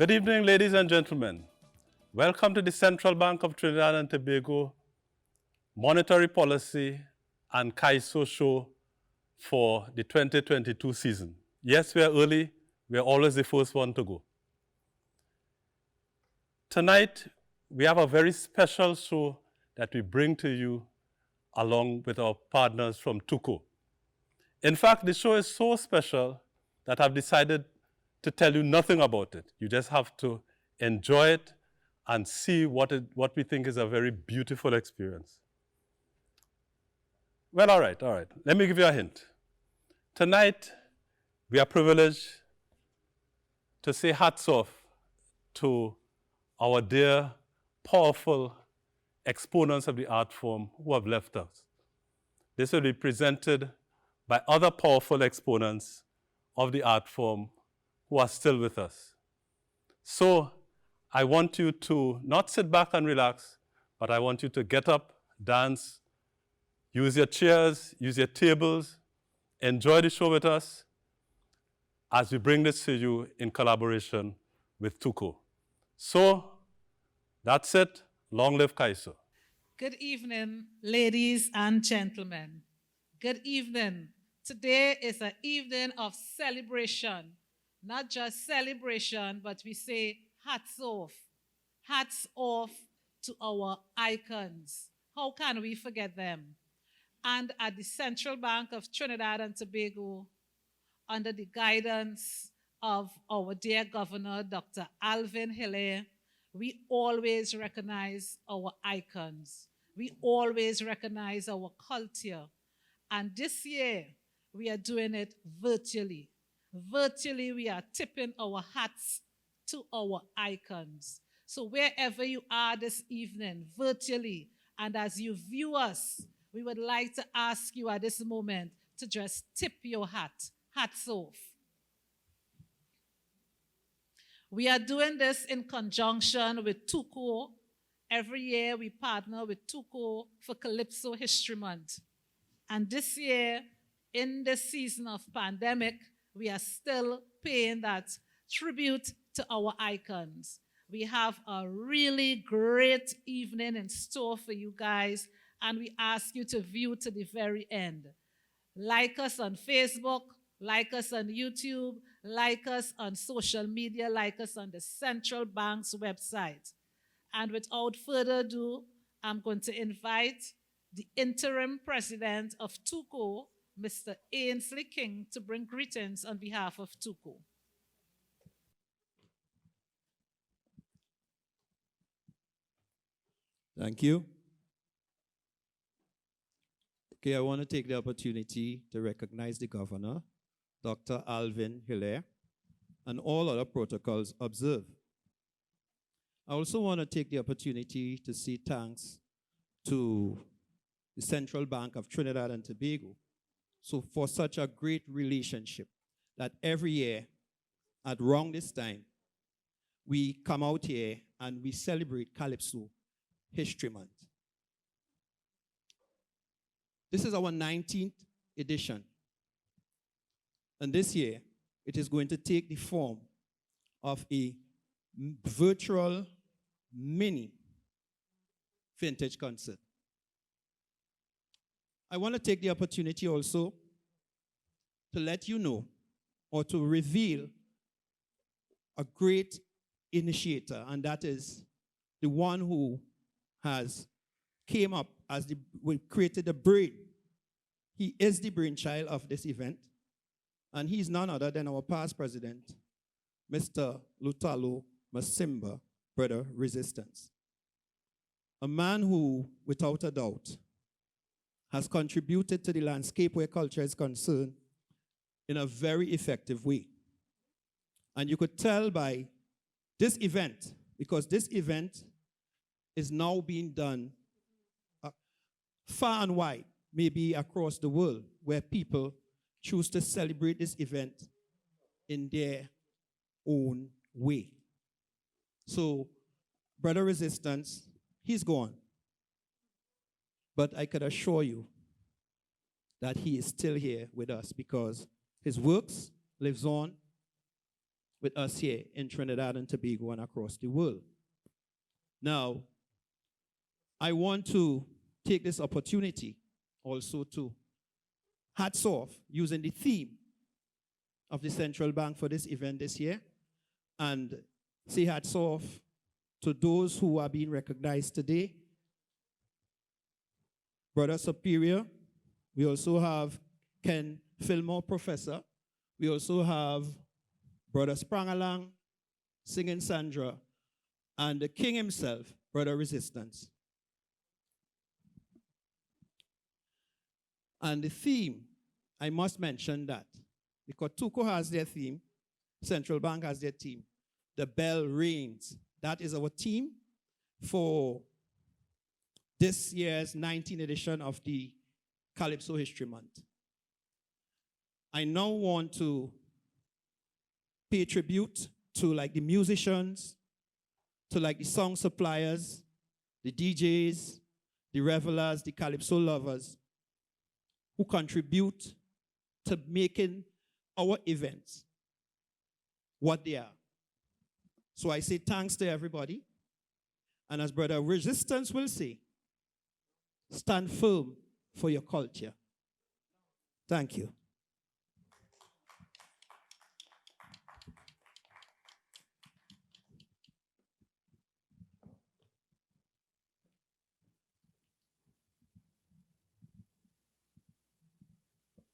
Good evening, ladies and gentlemen. Welcome to the Central Bank of Trinidad and Tobago Monetary Policy and Kaiso show for the 2022 season. Yes, we are early. We are always the first one to go. Tonight, we have a very special show that we bring to you along with our partners from TUCO. In fact, the show is so special that I've decided to tell you nothing about it. You just have to enjoy it and see what we think is a very beautiful experience. Well, all right. Let me give you a hint. Tonight, we are privileged to say hats off to our dear, powerful exponents of the art form who have left us. This will be presented by other powerful exponents of the art form who are still with us. So I want you to not sit back and relax, but I want you to get up, dance, use your chairs, use your tables, enjoy the show with us as we bring this to you in collaboration with TUCO. So that's it. Long live Kaiso. Good evening, ladies and gentlemen. Good evening. Today is an evening of celebration. Not just celebration, but we say hats off. Hats off to our icons. How can we forget them? And at the Central Bank of Trinidad and Tobago, under the guidance of our dear Governor, Dr. Alvin Hilaire, we always recognize our icons. We always recognize our culture. And this year, we are doing it virtually. Virtually, we are tipping our hats to our icons. So wherever you are this evening, virtually, and as you view us, we would like to ask you at this moment to just tip your hat. Hats off. We are doing this in conjunction with TUCO. Every year we partner with TUCO for Calypso History Month. And this year, in the season of pandemic, we are still paying that tribute to our icons. We have a really great evening in store for you guys, and we ask you to view to the very end. Like us on Facebook, like us on YouTube, like us on social media, like us on the Central Bank's website. And without further ado, I'm going to invite the interim president of TUCO, Mr. Ainsley King, to bring greetings on behalf of TUCO. Thank you. Okay, I want to take the opportunity to recognize the governor, Dr. Alvin Hilaire, and all other protocols observed. I also want to take the opportunity to say thanks to the Central Bank of Trinidad and Tobago for such a great relationship that every year at around this time, we come out here and we celebrate Calypso History Month. This is our 19th edition. And this year, it is going to take the form of a virtual mini vintage concert. I want to take the opportunity also to let you know or to reveal a great initiator, and that is the one who has came up as created the brain. He is the brainchild of this event, and he's none other than our past president, Mr. Lutalo Masimba, Brother Resistance. A man who, without a doubt, has contributed to the landscape where culture is concerned in a very effective way. And you could tell by this event, because this event is now being done far and wide, maybe across the world, where people choose to celebrate this event in their own way. So, Brother Resistance, he's gone. But I could assure you that he is still here with us because his works lives on with us here in Trinidad and Tobago and across the world. Now, I want to take this opportunity also to hats off using the theme of the central bank for this event this year, and say hats off to those who are being recognized today. Brother Superior, we also have Ken Fillmore, Professor. We also have Brother Sprangalang, singing Sandra, and the king himself, Brother Resistance. And the theme, I must mention that, because TUCO has their theme, Central Bank has their theme. The bell rings. That is our theme for this year's 19th edition of the Calypso History Month. I now want to pay tribute to like the musicians, to like the song suppliers, the DJs, the revelers, the Calypso lovers, who contribute to making our events what they are. So I say thanks to everybody. And as Brother Resistance will say, stand firm for your culture. Thank you.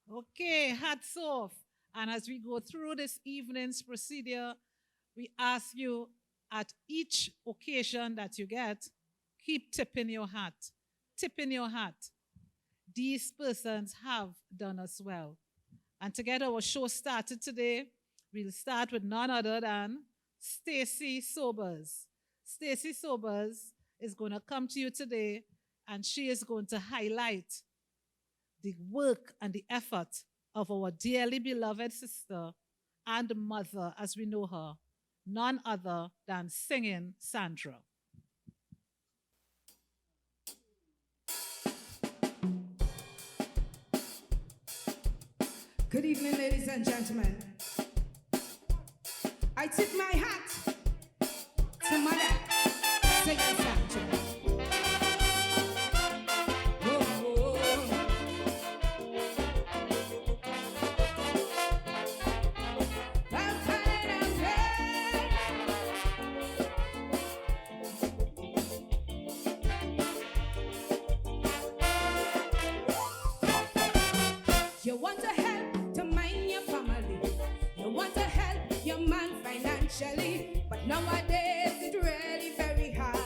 Okay, hats off. And as we go through this evening's procedure, we ask you at each occasion that you get, keep tipping your hat. Tipping your hat. These persons have done us well. And to get our show started today, we'll start with none other than Stacy Sobers. Stacy Sobers is going to come to you today, and she is going to highlight the work and the effort of our dearly beloved sister and mother, as we know her, none other than singing Sandra. Good evening, ladies and gentlemen. I tip my hat to Mother, singing Sandra. You want to help to mind your family. You want to help your man financially. But nowadays it's really very hard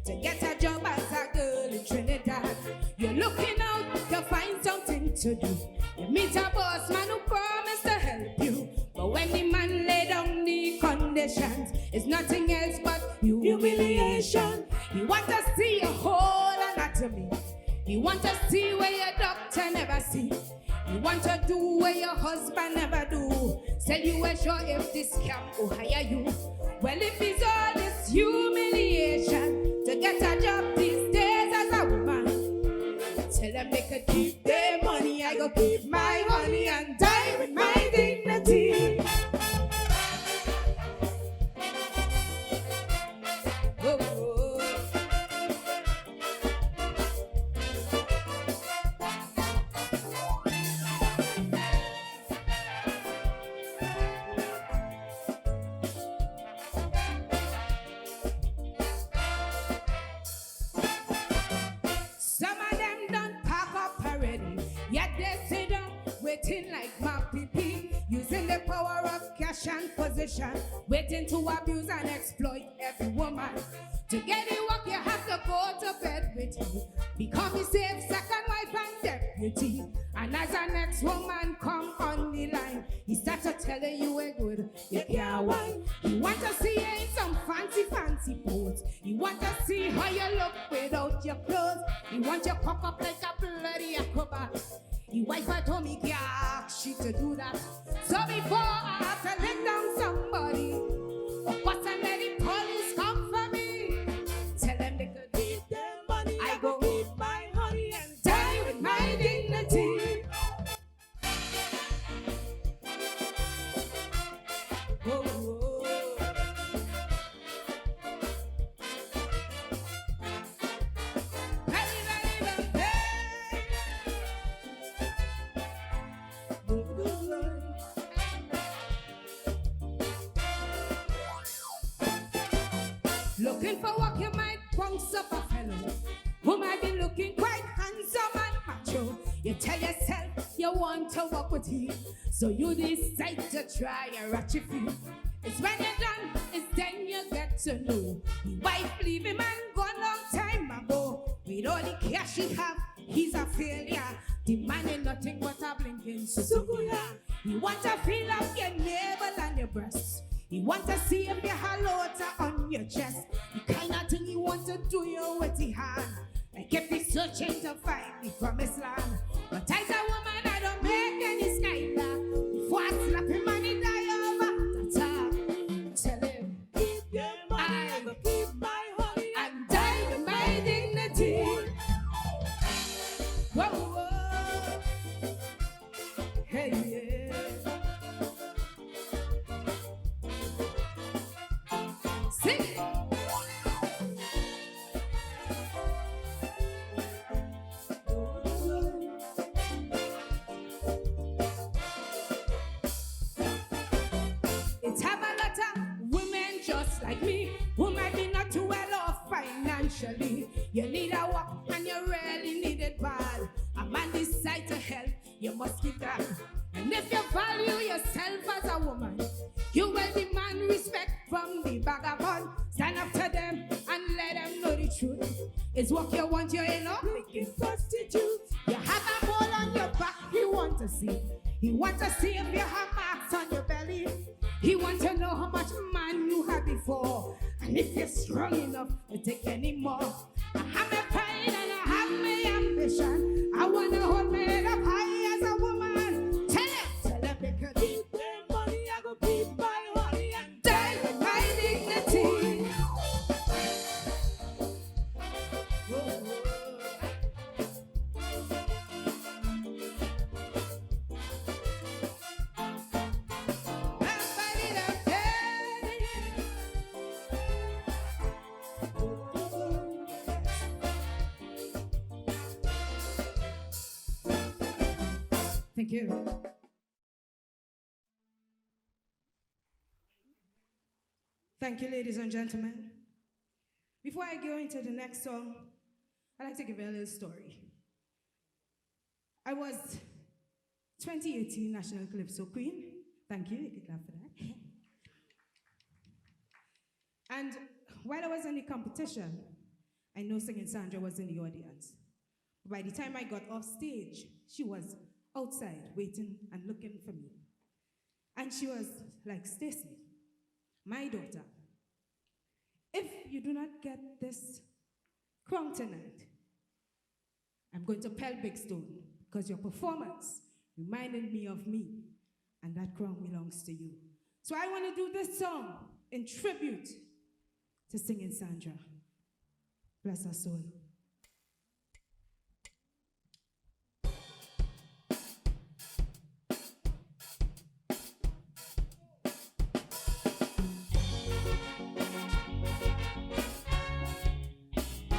to get a job as a girl in Trinidad. You're looking out to find something to do. You meet a boss man who promised to help you. But when the man lay down the conditions, it's nothing else but humiliation. You want to see your whole anatomy. You want to see where your doctor never see. You want to do what your husband never do. Sell you a show if this camp will hire you. Well, if it's all this humiliation to get a job these days as a woman, tell them they could keep their money. I go keep my money and die with my dignity. Oh, oh. Waiting like my PP, using the power of cash and position, waiting to abuse and exploit every woman. To get it work, you have to go to bed with me. Become a safe second wife and deputy. And as the next woman come on the line, he starts to telling you a good, you can't whine. You want to see you in some fancy pose. You want to see how you look without your clothes. You want your cock up like a bloody acrobat. Your wife had told me, yeah, she to do that. So before I have to let down somebody, of course I let the police come for me. Tell them they could keep their money. I go keep my honey and die with my dignity. Oh, oh. If I walk, you might bounce up a fellow who might be looking quite handsome and macho. You tell yourself you want to walk with him, so you decide to try and ratchet feet. It's when you're done, it's then you get to know the wife leave him and gone long time ago. With all the cash he have, he's a failure, demanding nothing but a blinking sukuya. He want to feel up your navel and your breasts. He want to see if you halota on your chest. The kind of thing he want to do you with his hand, like if he's searching to find the promised land. But as a woman, I don't make any skylar. Before I slap him and he die over, that's all. Tell him, keep your money, I will keep my honey, and die with my dignity. Whoa, whoa. Hey, yeah. Sing it. It's have a lot of women just like me who might be not too well off financially. You need a walk and you really need it bad. A man decide to help, you must give that. And if you value yourself as a woman, you will demand respect from the vagabond. Stand up to them and let them know the truth. It's what you want, you know, making prostitutes. You have a ball on your back, he want to see. He want to see if you have marks on your belly. He want to know how much man you had before, and if you're strong enough to take any more. I have my pride and I have my ambition. I want to hold my head up high as a woman. Tell them they could keep their money, I go keep my honey and die with my dignity. Thank you. Thank you, ladies and gentlemen. Before I go into the next song, I'd like to give you a little story. I was 2018 National Calypso Queen. Thank you can clap for that. And while I was in the competition, I know Singing Sandra was in the audience. By the time I got off stage, she was outside waiting and looking for me. And she was like, Stacy, my daughter, if you do not get this crown tonight, I'm going to pelt Big Stone, because your performance reminded me of me, and that crown belongs to you. So I want to do this song in tribute to Singing Sandra. Bless her soul.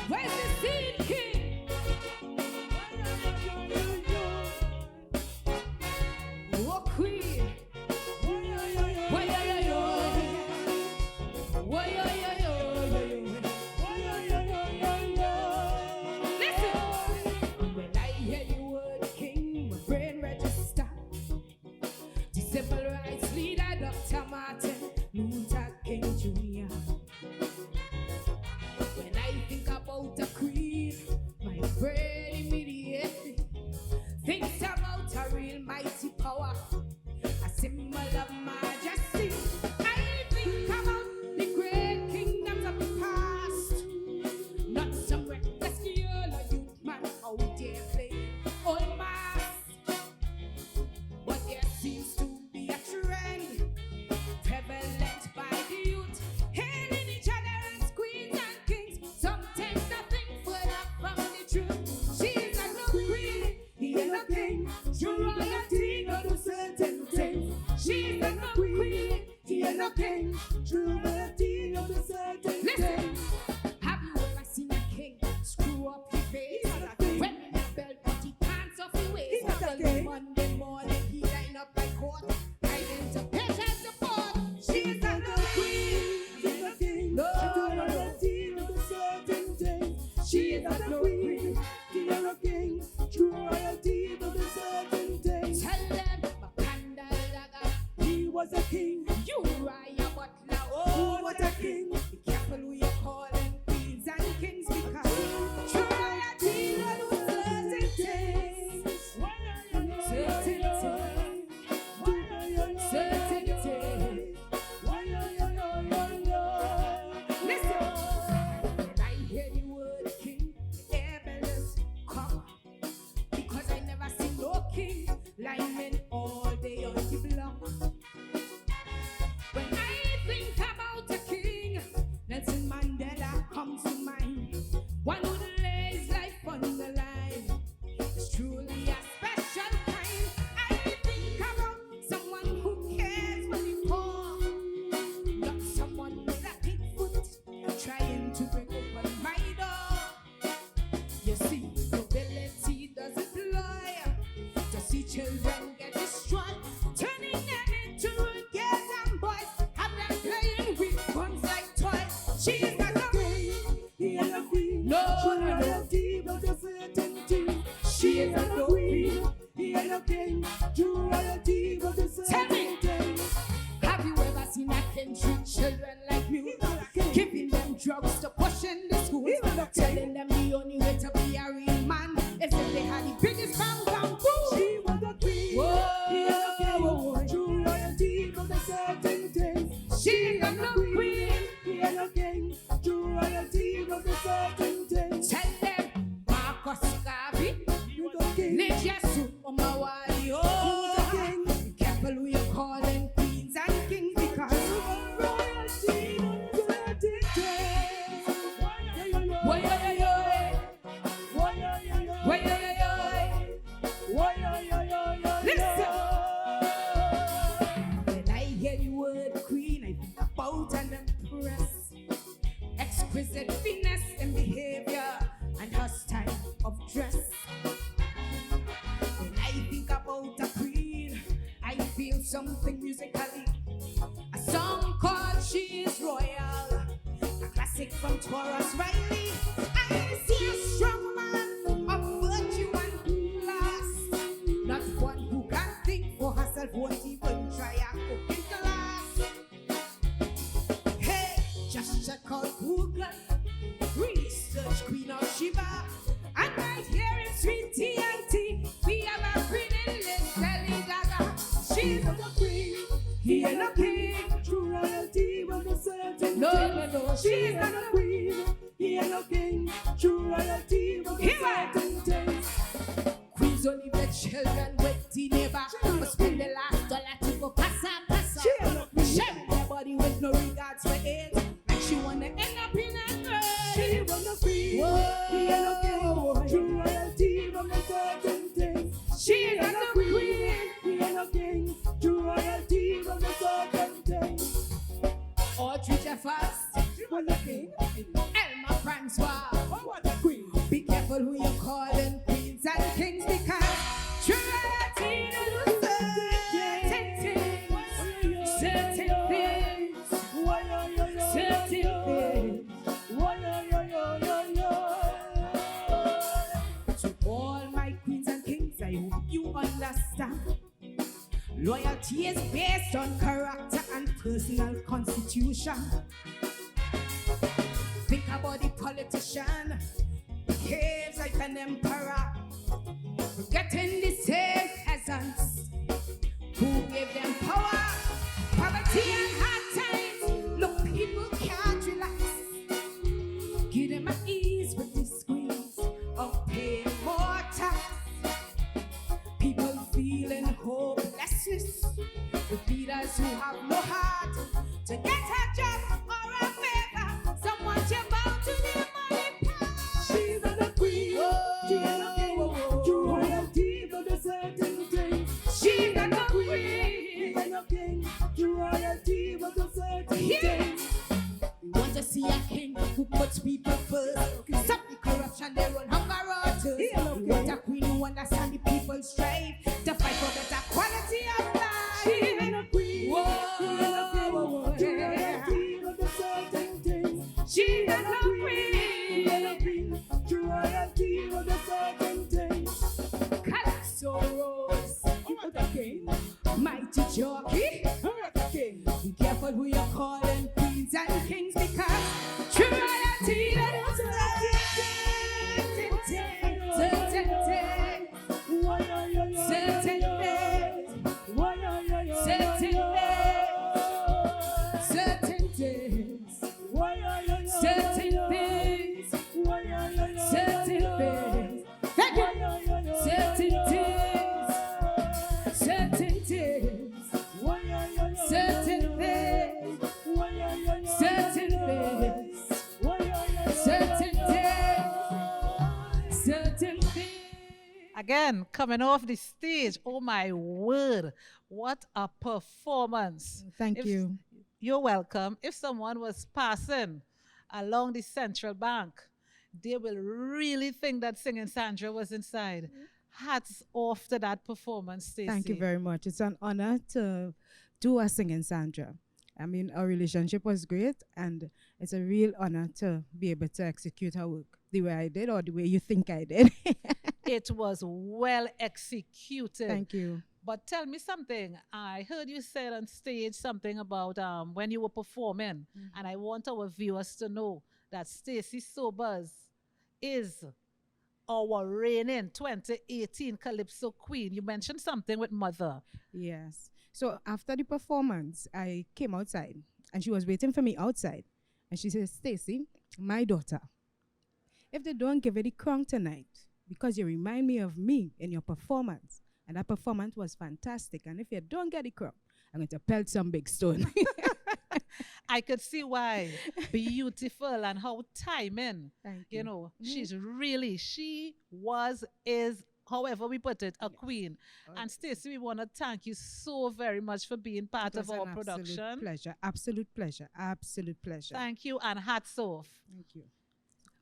Where's the Seed King? Oh, Queen. Listen. When I hear the word king, my brain register. The civil rights leader, Dr. Martin Luther King Jr. When I think about the She is not a queen, he ain't no king. True royalty will be certain things. Tell them, Makanda Daga, he was a king. You Raya Butler, oh what a king. Be careful who you call them queens and kings, because true royalty will do certain things. Certain things. Certain things. Listen, when I hear the word king, the air bells come, because I never seen no king linemen all day on the block. When I think about a king, Nelson Mandela comes to mind. One who lays life on the line. It's truly a special kind. I think about someone who cares for the poor, not someone with a big foot trying to break open my door. You see, nobility doesn't lie to see children get destroyed, turning them into girls and boys, have them playing with guns like toys. She is not a queen, he ain't a queen. No, royalty will do certain things. She is not a queen, he ain't a king. True royalty will do certain things. Have you ever seen a king treat children like you? Giving them drugs to push in the schools, telling them the only way to be a real man is if they had the biggest bang bang boom. She was a queen, he ain't a king. True royalty will do certain things. She is not a queen, he ain't a king. True royalty will do certain things. Tell them, Marcus Garvey, Lydia Sumawali, oh, be careful who you call them queens and kings, because royalty will do certain things. Why, listen. When I hear the word queen, I think about an empress, exquisite finesse in behavior and her style of dress. When I think about a queen, I feel something musically. A song called She Is Royal, a classic from Taurus Riley. I see a strong man of virtue and class, not one who can think for herself, won't even try a cooking class. Hey, just check out Google, research Queen of Sheba, and right here in sweet TNT, we have a queen in this Lady Gaga. She's not a queen, he ain't a king. True royalty will do certain things. No, she's not a queen, he ain't a king. True royalty will do certain things. Queens only let children with the neighbor, but spend the last dollar to go passa. Share their body with no regards for age, and she wanna end up in a grave. She was a queen, he ain't a king. True royalty will do certain things. She not a queen, he ain't a king. True royalty will do certain things. Audrey Jeffers, she was a king. Elma Francois, oh what a queen. Be careful who you call them queens and kings, because true royalty will do certain things. Certain things. Certain things. To all my queens and kings, I hope you understand. Loyalty is based on character and personal constitution. Think about the politician, behaves like an emperor, forgetting the same peasants who gave them power. Poverty and hard times, look, people can't relax. Give them an ease with the squeeze of paying more tax. People feeling hopelessness with leaders who have no heart to get a job or a favor. Someone you're bound to the money pass. She's not a queen, she ain't a king. True royalty will do certain things. She's not a queen, he ain't a king. True royalty will do certain things. We want to see a king who puts people first. Stop the corruption, they run hunger waters. We want a queen who understands the people's strive to fight for better quality of life. She ain't a queen, she ain't a king. True royalty will do certain things. She ain't a queen, she ain't a king. Again, coming off the stage. Oh my word. What a performance. Thank If- you. You're welcome. If someone was passing along the Central Bank, they will really think that Singing Sandra was inside. Hats off to that performance, Stacy. Thank you very much. It's an honor to do a Singing Sandra. I mean, our relationship was great, and it's a real honor to be able to execute her work the way I did or the way you think I did. It was well executed. Thank you. But tell me something. I heard you said on stage something about when you were performing, and I want our viewers to know that Stacy Sobers is our reigning 2018 Calypso Queen. You mentioned something with Mother. Yes. So after the performance, I came outside, and she was waiting for me outside. And she said, Stacy, my daughter, if they don't give you the crown tonight, because you remind me of me in your performance, and that performance was fantastic, and if you don't get the crown, I'm going to pelt some big stone. I could see why. Beautiful and how timing. Thank You you. know, she was, is, however we put it, a queen. And Stacy, we want to thank you so very much for being part It of was our an production. Absolute pleasure. Absolute pleasure. Absolute pleasure. Thank you and hats off. Thank you.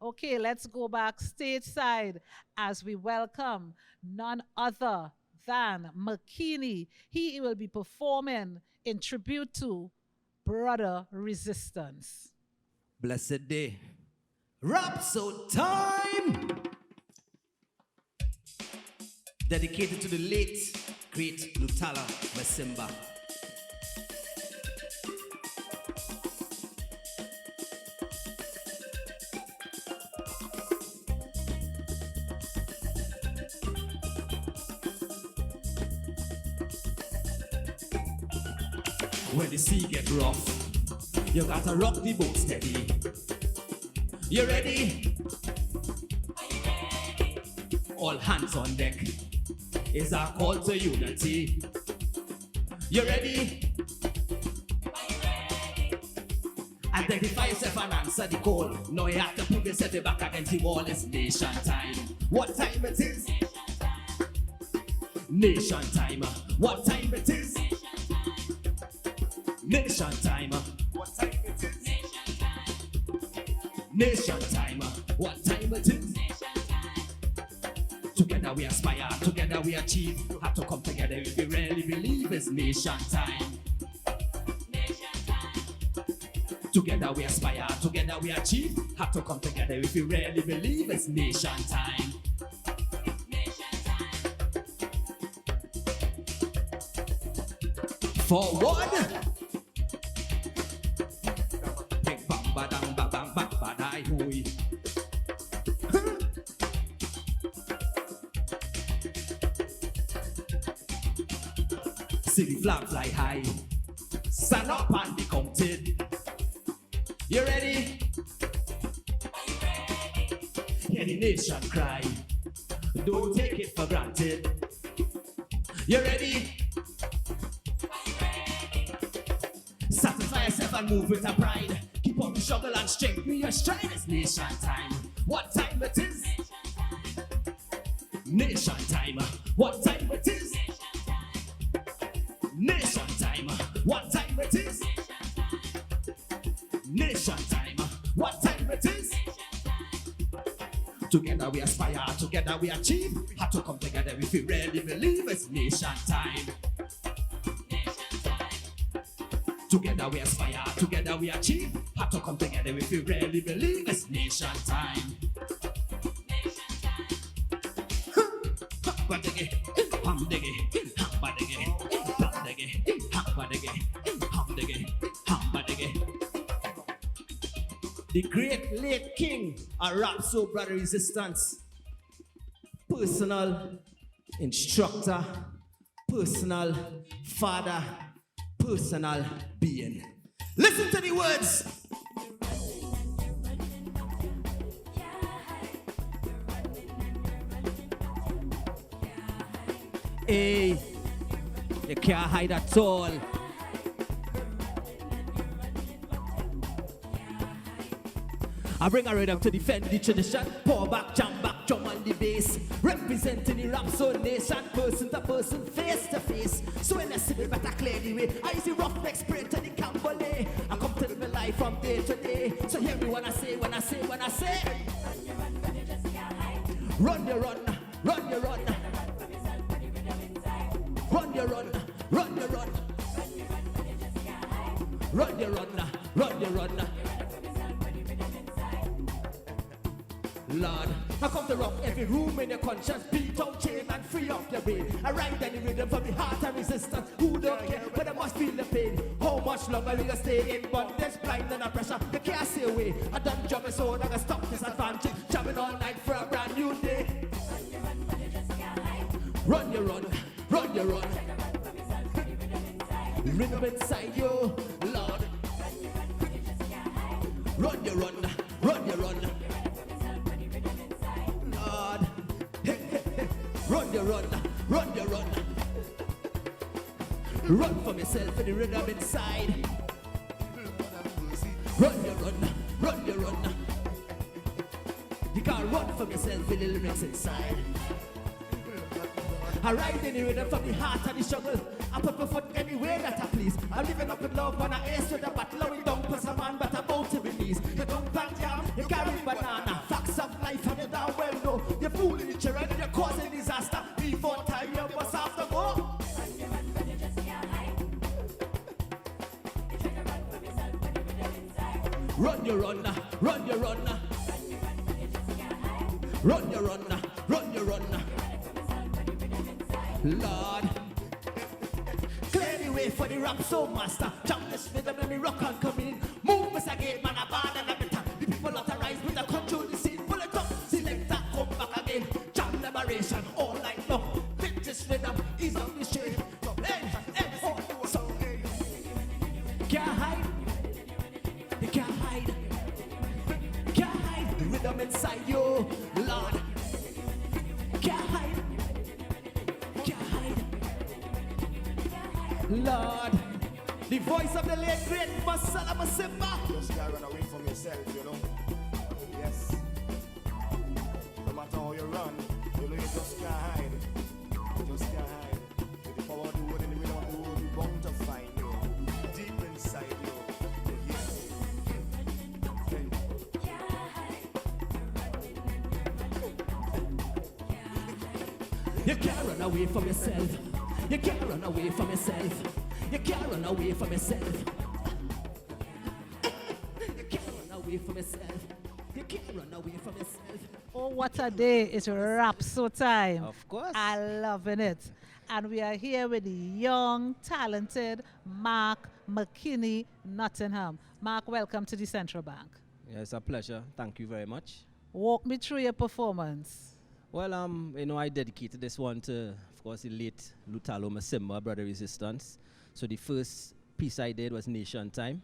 Okay, let's go back stateside as we welcome none other than McKinney. He will be performing in tribute to Brother Resistance. Blessed day. Rhapsody time! Dedicated to the late, great Lutala Masimba. When the sea get rough, you gotta rock the boat steady. You ready? All hands on deck is our call to unity. You ready? Identify yourself and answer the call. Now you have to put yourself back against the wall. It's nation time. What time it is? Nation time. What time it is? Nation time. What time it is? Nation time. What time it is? Together we aspire, together we achieve. Have to come together if we really believe it's nation time. Together we aspire, together we achieve. Have to come together if we really believe it's nation time. Forward. Big bam badang ba bam ba badai hui. See the flag fly high. Stand up and be counted. You ready? Hear the nation cry. Don't take it for granted. You ready? Satisfy yourself and move with a pride. Keep on the struggle and strengthen your stride. It's nation time. What time it is? Nation time. What time it is? Nation time. What time it is? Nation time. What time it is? Together we aspire, together we achieve. Have to come together if we really believe it's nation time. Together we aspire, together we achieve. Have to come together if we really believe it's nation time. The great late king, a rap so brother resistance, personal instructor, personal father, personal being. Listen to the words. Hey, you can't hide at all. I bring a rhythm to defend the tradition. Pour back, jam back, drum on the bass. Represent representing the rap so nation, person to person, face to face. So when I see me better clear the way, I see rough neck spread to the Camberley. I come to my life from day to day. So hear me when I say, when I say, when I say. Run your run, run your run. Run your run, run your run. Run your run, run your run. Lord, I come to rock every room in your conscience, beat out chain and free up your brain. I ride any rhythm from the heart and resistance. Who don't care, but I must feel the pain. How much longer we gonna stay in bondage, blind and pressure? You can't stay away. I done jump so I gotta stop this advantage. Jamming all night for a brand new day. Run your run, run your run. Rhythm inside you, Lord. Run your run, run your run. Lord, run your run, run your run. Run from yourself in the rhythm inside. Run your run, run your run. You can't run from yourself in the lyrics inside. I ride in the rhythm from the heart and the struggle. I put my foot anywhere that I please. I'm living up in love when I ace with the battle. We don't put a man, but I'm about to release. You don't plant yam, you carry banana. Facts of life and you damn well know. You're fooling the children, you're causing disaster. Before time, you must have to go. Run your run, run your run. Run your run, run your run. Lord, clear the way for the rap soul master. Jump this rhythm and me rock and come in. Move us again, man, a bad and a better. The people authorize with the control the scene. Pull it up, select that, come back again. Jam liberation all night long. Fit this rhythm, ease up the shade. Hey, hey, oh, so hey. Can't hide, you can't hide. You can't hide the rhythm inside you, Lord. Can't hide. Lord, the voice of the late great Masala Masimba. Just can't run away from yourself, you know. Yes. No matter how you run, you know you just can't hide. You just can't hide. With the power of the word in the middle of the world, we're bound to find you. Deep inside you. You can't run away from yourself. You can't run away from yourself. You can't run away from yourself. You can't run away from yourself. You can't run away from yourself. Oh, what a day. It's Rhapso time. Of course. I'm loving it. And we are here with the young, talented Mark McKinney, Nottingham. Mark, welcome to the Central Bank. Yeah, it's a pleasure. Thank you very much. Walk me through your performance. Well, I dedicated this one to, of course, the late Lutalo Masimba, Brother Resistance. So the first piece I did was Nation Time.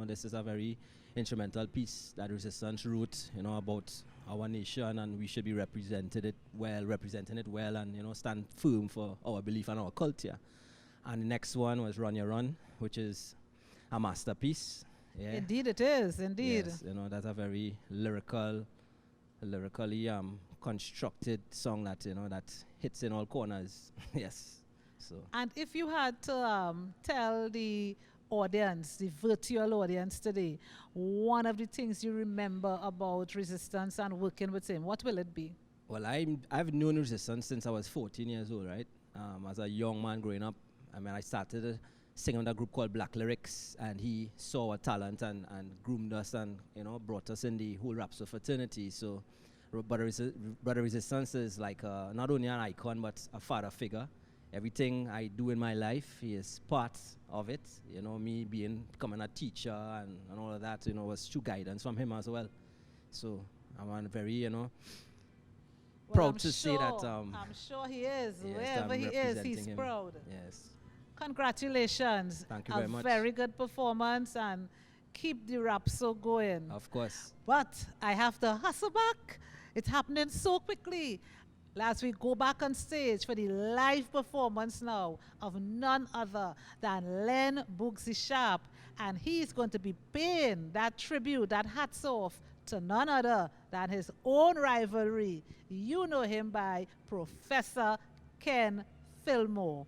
This is a very instrumental piece that Resistance wrote, about our nation, and we should be representing it well, and, stand firm for our belief and our culture. And the next one was Run Your Run, which is a masterpiece. Yeah. Indeed it is, indeed. Yes, that's a very lyrically constructed song that that hits in all corners. Yes. So. And if you had to tell the audience, the virtual audience today, one of the things you remember about Resistance and working with him, what will it be? Well, I've known Resistance since I was 14 years old, right? As a young man growing up, I started singing in a group called Black Lyrics, and he saw our talent and groomed us and brought us in the whole Rhapso fraternity. So. Brother Resistance is like not only an icon, but a father figure. Everything I do in my life, he is part of it. Me becoming a teacher and all of that, was true guidance from him as well. So I'm very, proud to say that. I'm sure he is. Yes, wherever he is, he's him. proud. Yes. Congratulations. Thank you very much. A very good performance, and keep the Rhapso going. Of course. But I have to hustle back. It's happening so quickly. Last week, go back on stage for the live performance now of none other than Len Boogsie Sharpe. And he's going to be paying that tribute, that hats off to none other than his own rivalry. You know him by Professor Ken Fillmore.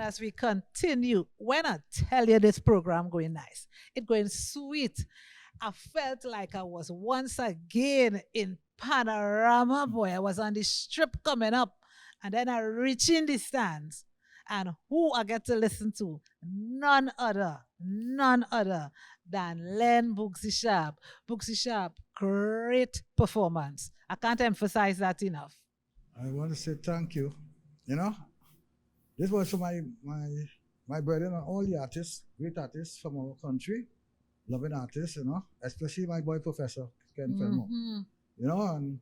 And as we continue, when I tell you this program going nice, it going sweet. I felt like I was once again in Panorama, boy. I was on the strip coming up, and then I reach in the stands. And who I get to listen to? None other than Len Boogsie Sharpe. Boogsie Sharpe, great performance. I can't emphasize that enough. I want to say thank you. You know, this was for my brethren and all the artists, great artists from our country, loving artists, you know, especially my boy Professor Ken Fenmore. You know, and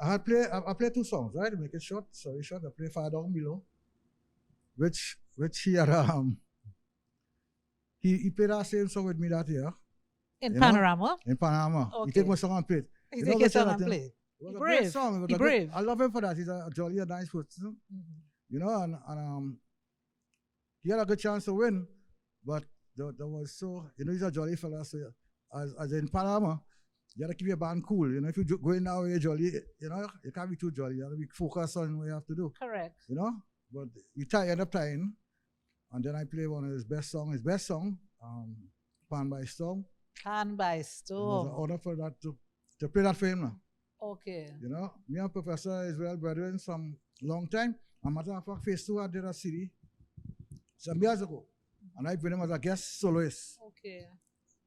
I played 2 songs, right? To make it short, sorry short. I played Far Down Below, which he had he played that same song with me that year. In Panorama? In Panorama. Okay. He take my song and played. He take his song and played. It was a Brave. great song. He brave. I love him for that. He's a jolly, nice person. You know, and he had a good chance to win, but there was you know, he's a jolly fella. So as in Panama, you have to keep your band cool. You know, if you go in now you're jolly, you know, you can't be too jolly. You have to be focused on what you have to do. Correct. You know, but you end up tying, and then I play one of his best song, Pan by Storm. Pan by It was Storm. an honor for that to play that for him now. Okay. You know, me and Professor Israel brethren some long time. A matter of fact, Phase 2 I did a CD some years ago, and I bring him as a guest soloist Okay.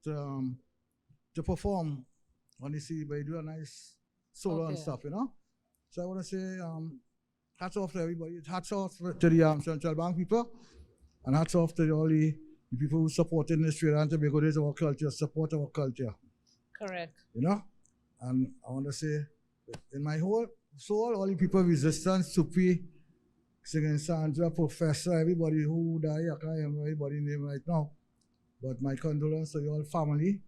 to perform on the CD, but he do a nice solo and Okay. stuff, you know. So I want to say hats off to everybody. Hats off to the Central Bank people, and hats off to all the people who support in this Trinidad and Tobago. This is our culture, support our culture. Correct. You know, and I want to say, in my whole soul, all the people of resistance, Supi, singing Sandra, Professor, everybody who died, I can't remember everybody's name right now, but my condolences to your family,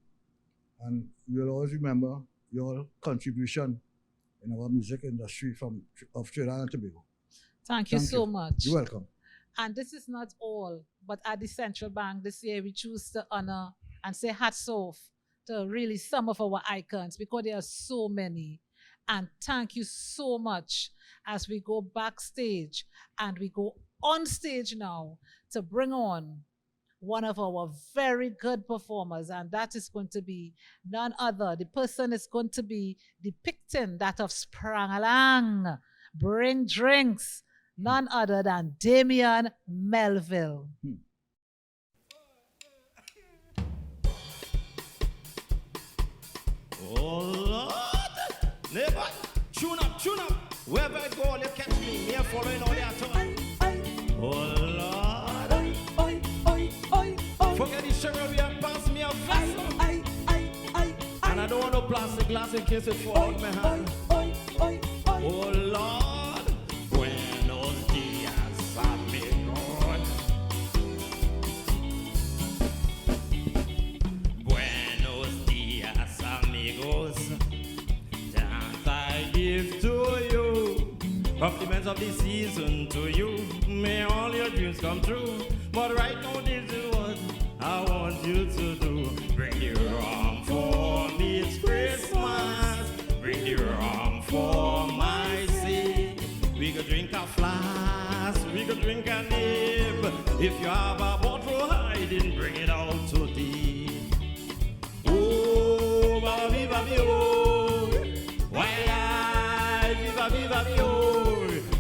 and we'll always remember your contribution in our music industry of Trinidad and Tobago. Thank you so much. You're welcome. And this is not all, but at the Central Bank this year, we choose to honor and say hats off to really some of our icons, because there are so many. And thank you so much as we go backstage and we go on stage now to bring on one of our very good performers, and that is going to be none other. The person is going to be depicting that of Sprangalang, bring drinks, none other than Damien Melville. Oh Lord, neighbor, tune up. Wherever I go, you catch me. Me following all the atom. Oh Lord, forget the sugar we have passed me a vessel. And I don't want no plastic glass in case it fall out my hand. Oh Lord, buenos dias, amigos. Buenos dias, amigos. Dance I give to you. Compliments of the season to you. May all your dreams come true. But right now this is what I want you to do. Bring the rum for me, it's Christmas. Bring the rum for my sake. We could drink a flask, we could drink a nib. If you have a bottle, I didn't bring it out today. Oh, baby, baby, oh. Why, viva, viva, oh.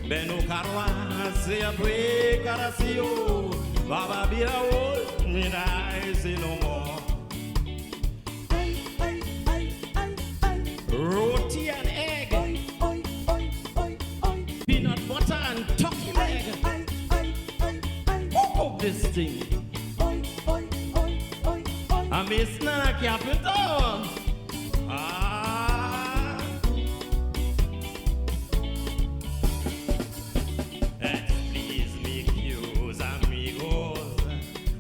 Beno carwa, se apre carasio. Baba bira, oh, me I say no more. Roti and egg, peanut butter and turkey leg. Oh, this thing. I'm missing a capital. Please make use, amigos.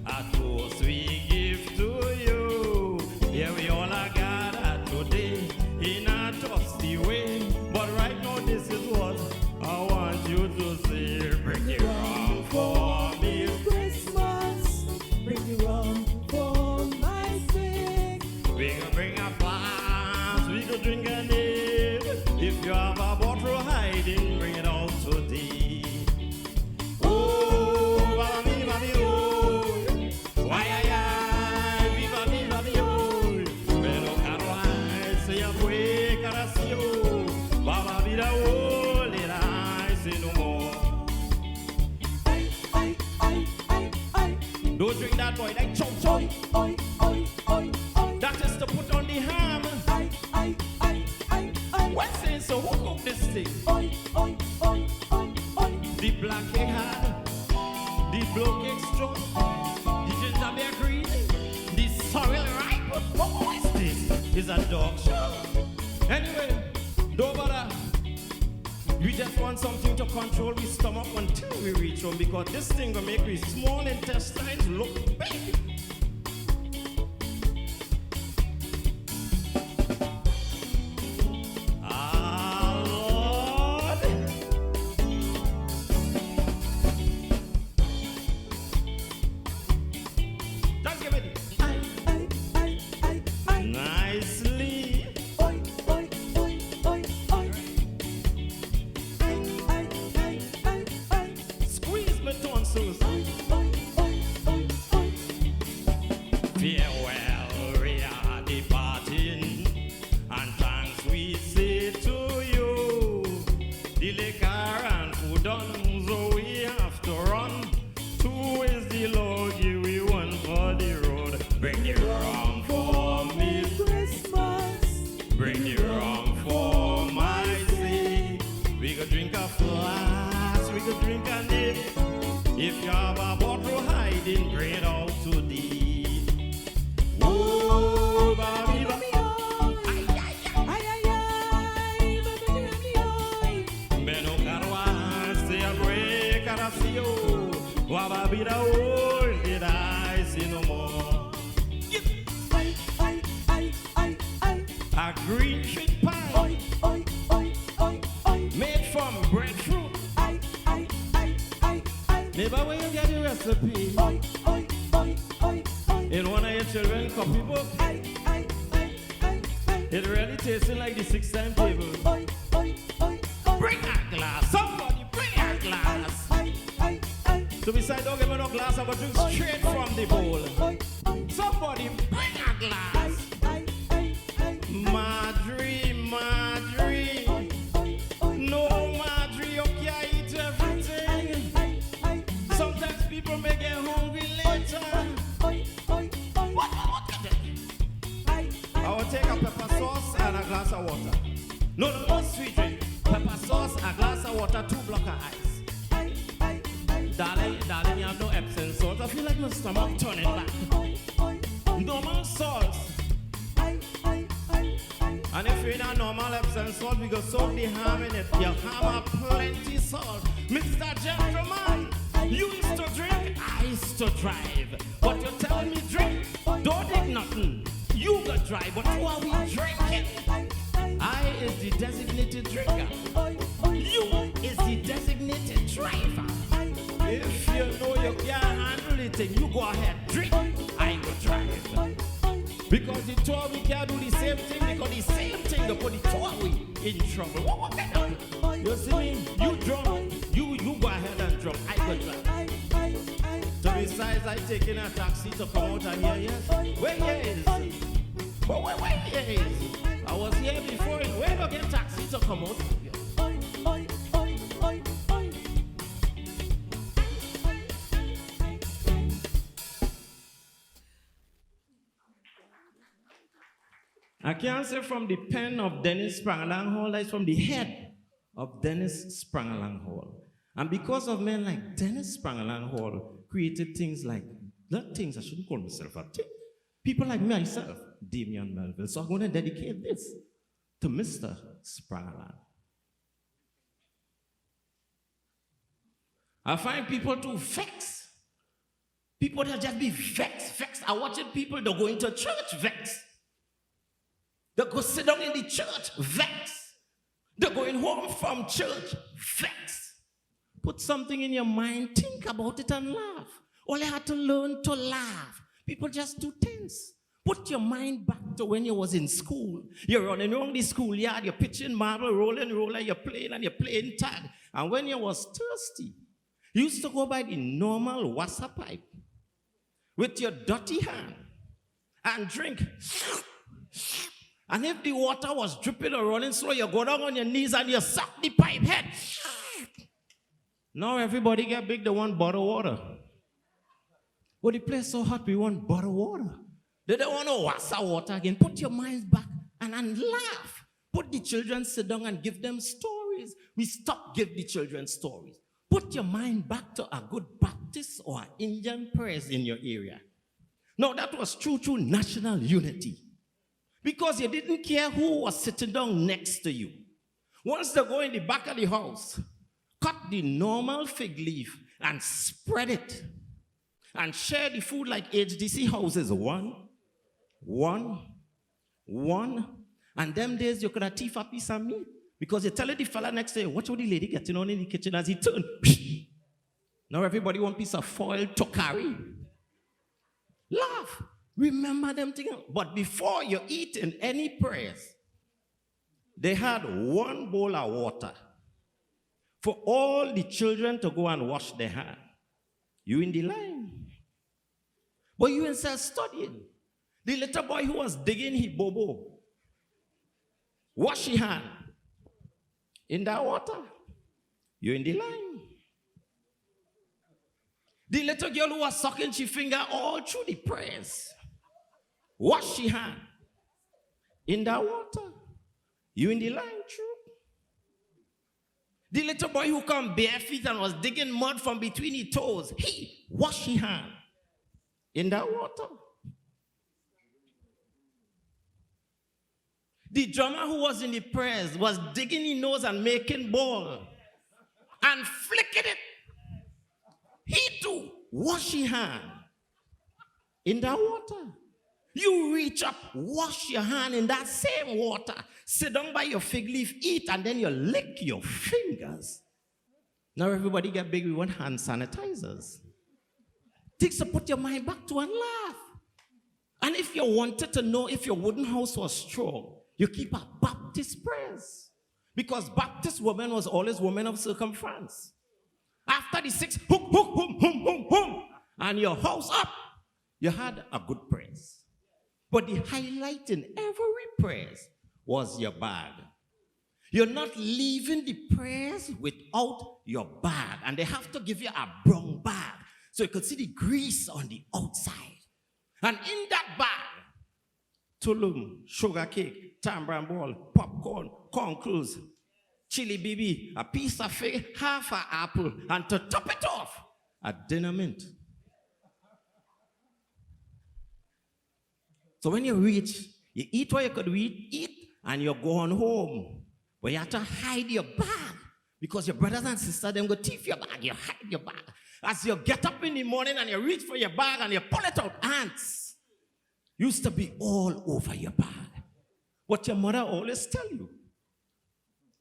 A toast we give to you. Here we all are gathered today in a dusty way. But right now this is what I want you to say. Bring the rum for me. Christmas, bring the rum for my sake. We gonna bring a is a dog show. Anyway, don't bother. We just want something to control we stomach until we reach home, because this thing will make we small intestines look big. I can't say from the pen of Dennis Sprangalang Hall, that's from the head of Dennis Sprangalang Hall. And because of men like Dennis Sprangalang Hall created things like, not things I shouldn't call myself a thing. People like myself, Damien Melville. So I'm going to dedicate this to Mr. Sprangalang. I find people too vexed. People that just be vexed. I'm watching people that go into church vexed. They go sit down in the church, vex. They're going home from church, vex. Put something in your mind, think about it and laugh. All you had to learn to laugh. People just too tense. Put your mind back to when you was in school. You're running around the schoolyard, you're pitching marble, rolling, you're playing tag. And when you was thirsty, you used to go by the normal water pipe with your dirty hand and drink. And if the water was dripping or running slow, you go down on your knees and you suck the pipe head. Now everybody get big, they want bottled water. But the place so hot, we want bottled water. They don't want to water again. Put your minds back and laugh. Put the children sit down and give them stories. We stop give the children stories. Put your mind back to a good Baptist or Indian prayers in your area. Now that was true national unity. Because you didn't care who was sitting down next to you. Once they go in the back of the house, cut the normal fig leaf and spread it. And share the food like HDC houses. One. And them days you could have thief a piece of meat. Because you tell the fella next day, watch how the lady getting on in the kitchen as he turn. Now everybody want piece of foil to carry. Laugh. Remember them things. But before you eat in any prayers, they had one bowl of water for all the children to go and wash their hands. You in the line. But you inside studying. The little boy who was digging his bobo, wash his hand in that water. You in the line. The little girl who was sucking her finger all through the prayers, wash your hand in that water. You in the line, true. The little boy who come bare feet and was digging mud from between his toes, he wash his hand in that water. The drummer who was in the prayers was digging his nose and making ball and flicking it. He too wash his hand in that water. You reach up, wash your hand in that same water, sit down by your fig leaf, eat, and then you lick your fingers. Now everybody get big, we want hand sanitizers. Takes to put your mind back to and laugh. And if you wanted to know if your wooden house was strong, you keep a Baptist prayers. Because Baptist woman was always woman of circumference. After the 6, hum, hum, hum, hum, hum, hum, and your house up, you had a good praise. But the highlight in every praise was your bag. You're not leaving the prayers without your bag. And they have to give you a brown bag so you could see the grease on the outside. And in that bag, tulum, sugar cake, tambran ball, popcorn, corn cruise, chili bibi, a piece of fig, half an apple, and to top it off, a dinner mint. So when you reach, you eat what you could eat, and you're going home. But you have to hide your bag, because your brothers and sisters, them go thief your bag, you hide your bag. As you get up in the morning and you reach for your bag and you pull it out, ants used to be all over your bag. What your mother always tell you,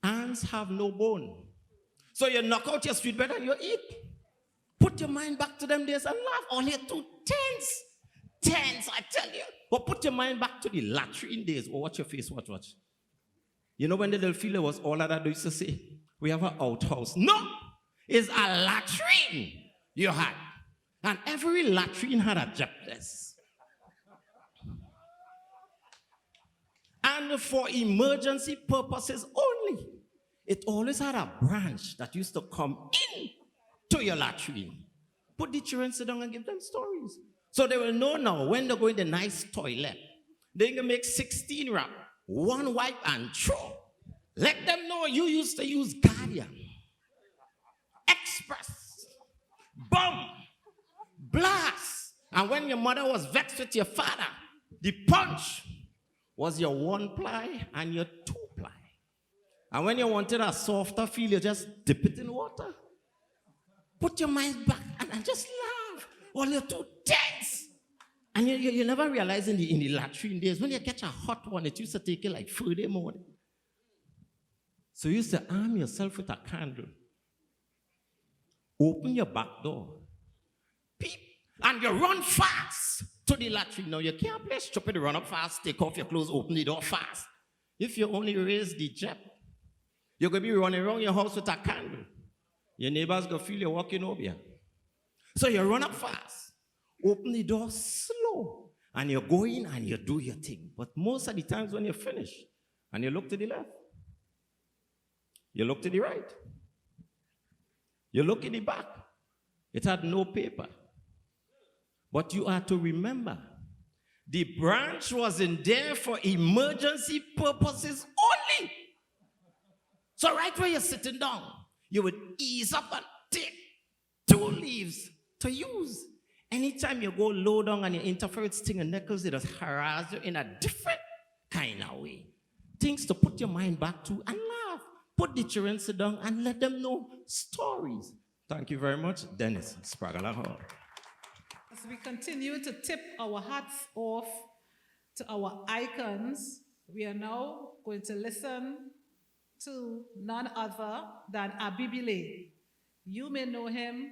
ants have no bone. So you knock out your sweet bread and you eat. Put your mind back to them days and laugh. All you do, tense, I tell you. But put your mind back to the latrine days. Oh, watch your face, watch. You know when the little fella was all of that, they used to say, we have an outhouse. No, it's a latrine you had. And every latrine had a jobless. And for emergency purposes only, it always had a branch that used to come in to your latrine. Put the children sit down and give them stories. So they will know now when they go in the nice toilet, they can make 16 wrap, one wipe and throw. Let them know you used to use Guardian, Express, Bomb, Blast. And when your mother was vexed with your father, the punch was your 1-ply and your 2-ply. And when you wanted a softer feel, you just dip it in water. Put your mind back and just laugh. All you're too tense. And you never realize in the latrine days, when you catch a hot one, it used to take you like 30 morning. So you used to arm yourself with a candle. Open your back door. Peep. And you run fast to the latrine. Now you can't play stupid, run up fast, take off your clothes, open the door fast. If you only raise the jet, you're going to be running around your house with a candle. Your neighbors going to feel you walking over you. So you run up fast, open the door slow, and you go in and you do your thing. But most of the times when you finish, and you look to the left, you look to the right, you look in the back, it had no paper. But you are to remember, the branch wasn't there for emergency purposes only. So right where you're sitting down, you would ease up and take 2 leaves to use. Anytime you go low down and you interfere with sting and nettles, it just harass you in a different kind of way. Things to put your mind back to and laugh. Put the children sit down and let them know stories. Thank you very much, Dennis Spragala Hall. As we continue to tip our hats off to our icons, we are now going to listen to none other than Abibi. You may know him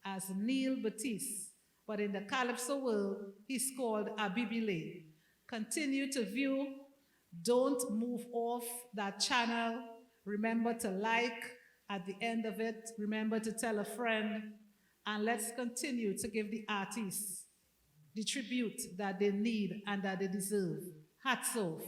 as Neil Batiste, but in the Calypso world, he's called Abibi. Continue to view. Don't move off that channel. Remember to like at the end of it. Remember to tell a friend. And let's continue to give the artists the tribute that they need and that they deserve. Hats off.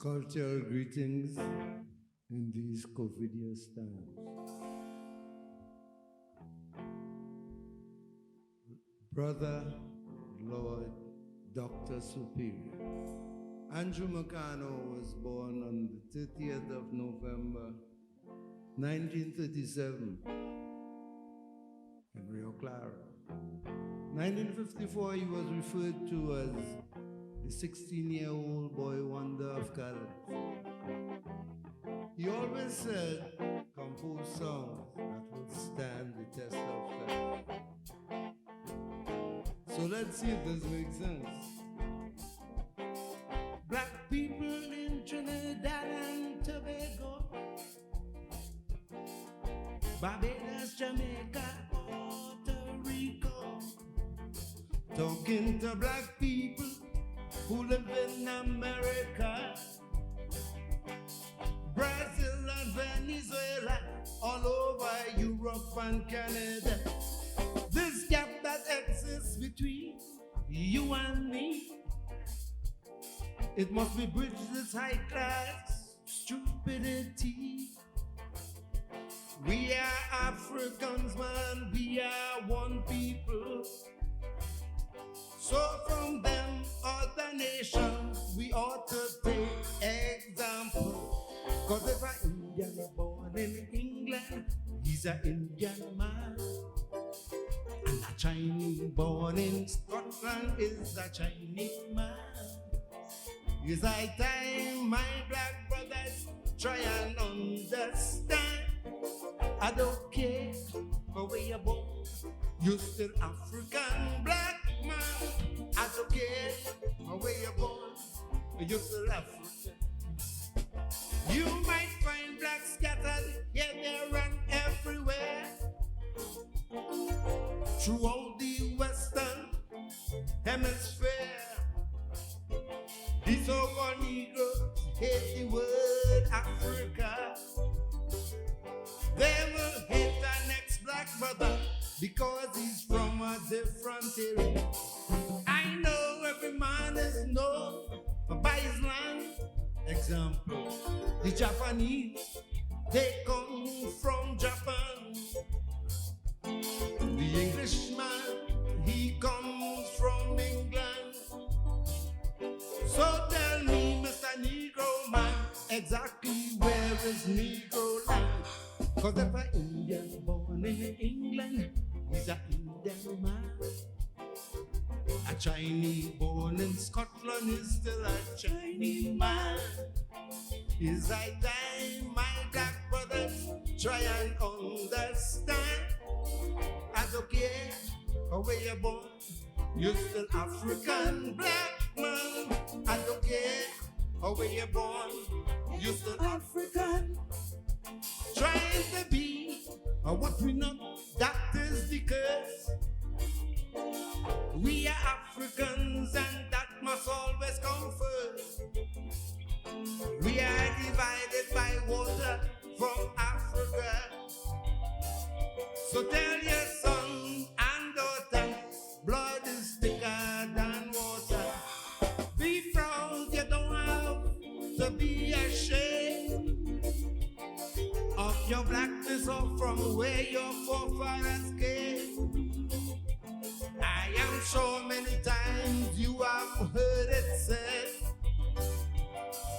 Cultural greetings in these covidious times. Brother, Lord, Dr. Superior. Andrew McKinney was born on the 30th of November, 1937 in Rio Claro. 1954, he was referred to as the 16-year-old boy wonder of colors. He always said, compose songs that will stand the test of time. So let's see if this makes sense. Black people in Trinidad and Tobago, Barbados, Jamaica, Puerto Rico, talking to black people who live in America, Brazil and Venezuela, all over Europe and Canada. This gap that exists between you and me, it must be bridged, this high class stupidity. We are Africans, man, we are one people. So from them other nations, we ought to take example. Cause if an Indian is born in England, he's an Indian man. And a Chinese born in Scotland is a Chinese man. It's high time my black brothers try and understand. I don't care where you're born, you're still African black man. I don't care where you're born, you're still African. You might find blacks scattered here, there, and everywhere throughout the Western Hemisphere. These so-called Negroes hate the word Africa. They will hate our next black brother because he's from a different area. I know every man is known by his land. Example, the Japanese, they come from Japan. The Englishman, he comes from England. So tell me, Mr. Negro man, exactly where is Negro land? Cause if an Indian born in England, he's an Indian man. A Chinese born in Scotland is still a Chinese man. It's high time my black brothers try and understand. I don't care where you're born, you're still African black man. I don't care where you're born, you're still African. Trying to be what we not, that is the curse. We are Africans and that must always come first. We are divided by water from Africa. So tell your son and daughter, blood is thicker than water. Be proud, you don't have to be ashamed of your blackness or from where your forefathers came. I am sure many times you have heard it said,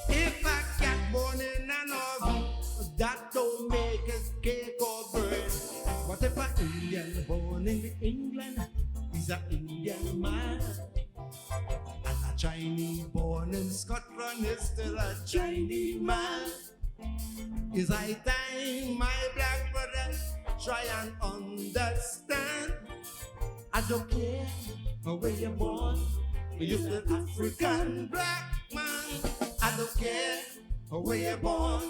if born in Scotland, is still a Chinese man. Is I time my black brother try and understand. I don't care where you're born, you're still African black man. I don't care where you're born,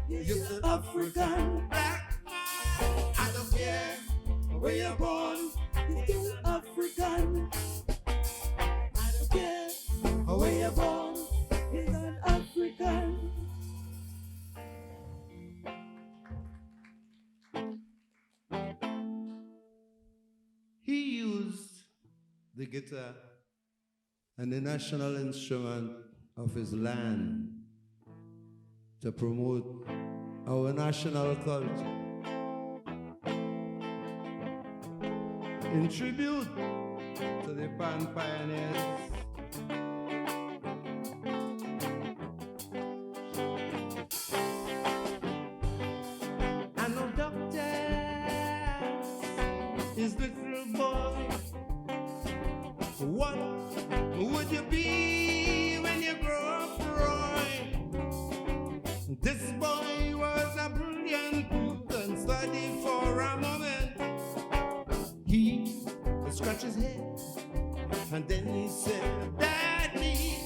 you're still African black man. I don't care where you're born, you're still African. I don't care where you're born, you're an African. He used the guitar and the national instrument of his land to promote our national culture. In tribute to the Pan Pioneers, and no doctor is little boy. What would you be when you grow up, Roy? This boy was a brilliant youth and studied for a moment. He scratched his head and then he said, Daddy,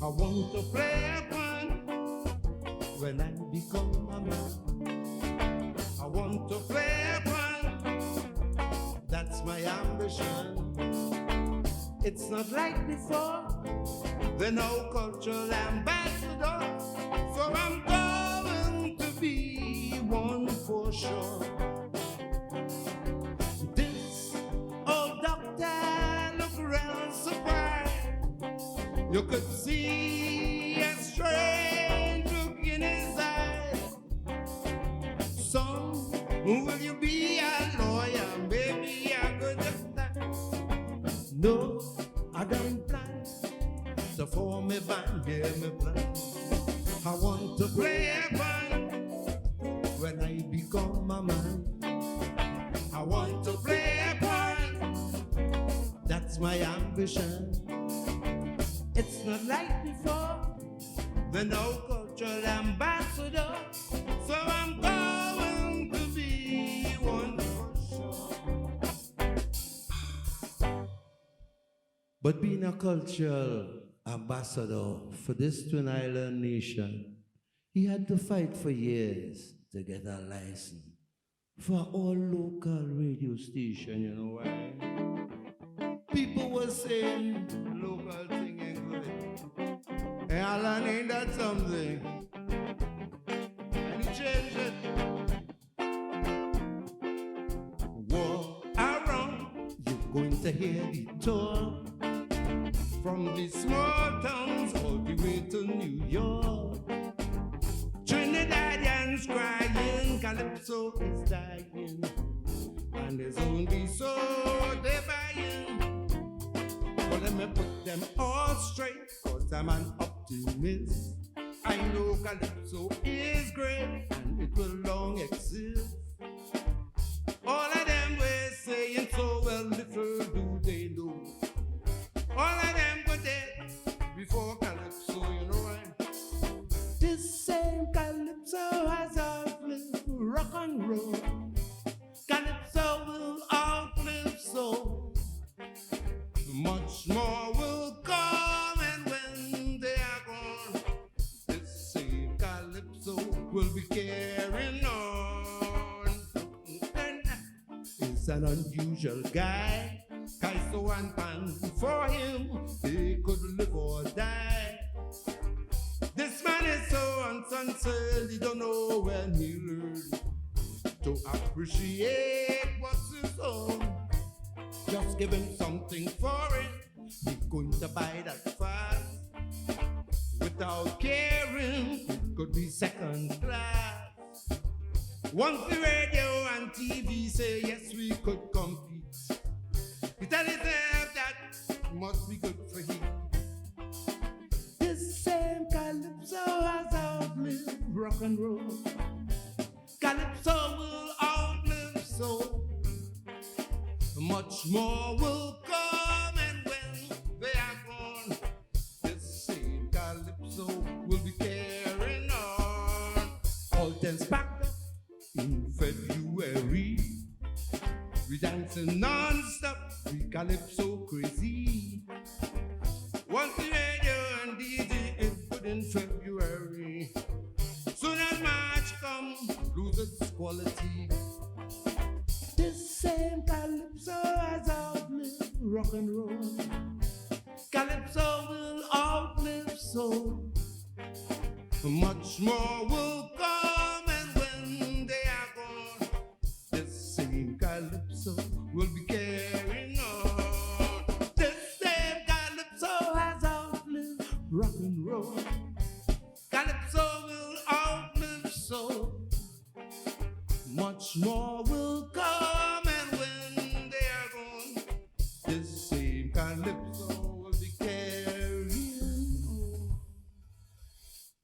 I want to play a pan when I become a man. I want to play a pan, that's my ambition. It's not like before, the no cultural ambassador, so I'm going to be one for sure. This old doctor looked around surprised. You could see a strange look in his eyes. Son, will you be a lawyer? Maybe a good doctor. No, I don't plan to form a band, hear me plan. I want to play a band when I become a man. I want to play a band, that's my ambition. It's not like before, the no cultural ambassador, so I'm going to be one for sure. But being a cultural ambassador for this Twin Island nation, he had to fight for years to get a license for all local radio station, you know why? People were saying local thing ain't good. Hey, Alan, ain't that something? And he changed it. Walk around, you're going to hear the tour. From the small towns all the way to New York. Trinidadians crying, Calypso is dying, and there's only so they're buying. But let me put them all straight, cause I'm an optimist. I know Calypso is great, and it will long exist. All of them were saying so, well, little do they know. All of them were dead before Calypso, you know why? This same Calypso has outlived rock and roll. Calypso will outlive soul. Much more will come, and when they are gone, this same Calypso will be carrying on. He's an unusual guy. Kaiso and Pan, for him, he could live or die. This man is so uncensored, he don't know when he learned to appreciate what's his own. Just give him something for it, he's going to buy that fast. Without caring, it could be second class. Once the radio and TV say yes, we could compete, he tell himself that must be good for him. This same Calypso has outlived rock and roll. Calypso will outlive soul. Much more will come, and when they are gone, this same Calypso non-stop free calypso crazy. Once the radio and DJ is put in February, soon as March come, lose its quality. This same calypso has outlived rock and roll. Calypso will outlive soul. Much more will come, and when they are gone, this same calypso will be carrying on. This same calypso has outlived rock and roll. Calypso will outlive soul. Much more will come, and when they are gone, this same calypso will be carrying on.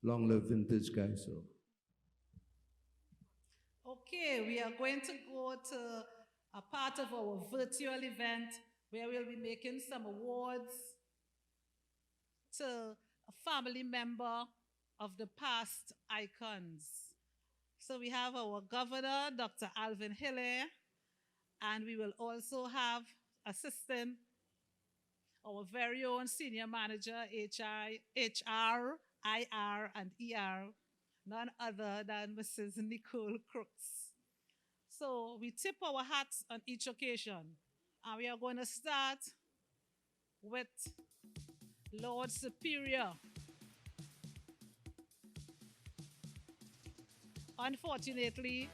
Long live vintage Kaiso. Okay, we are going to go to a part of our virtual event where we'll be making some awards to a family member of the past icons. So we have our governor, Dr. Alvin Hille, and we will also have assistant, our very own senior manager, HR, IR, and ER, none other than Mrs. Nicole Crooks. So we tip our hats on each occasion, and we are going to start with Lord Superior. Unfortunately,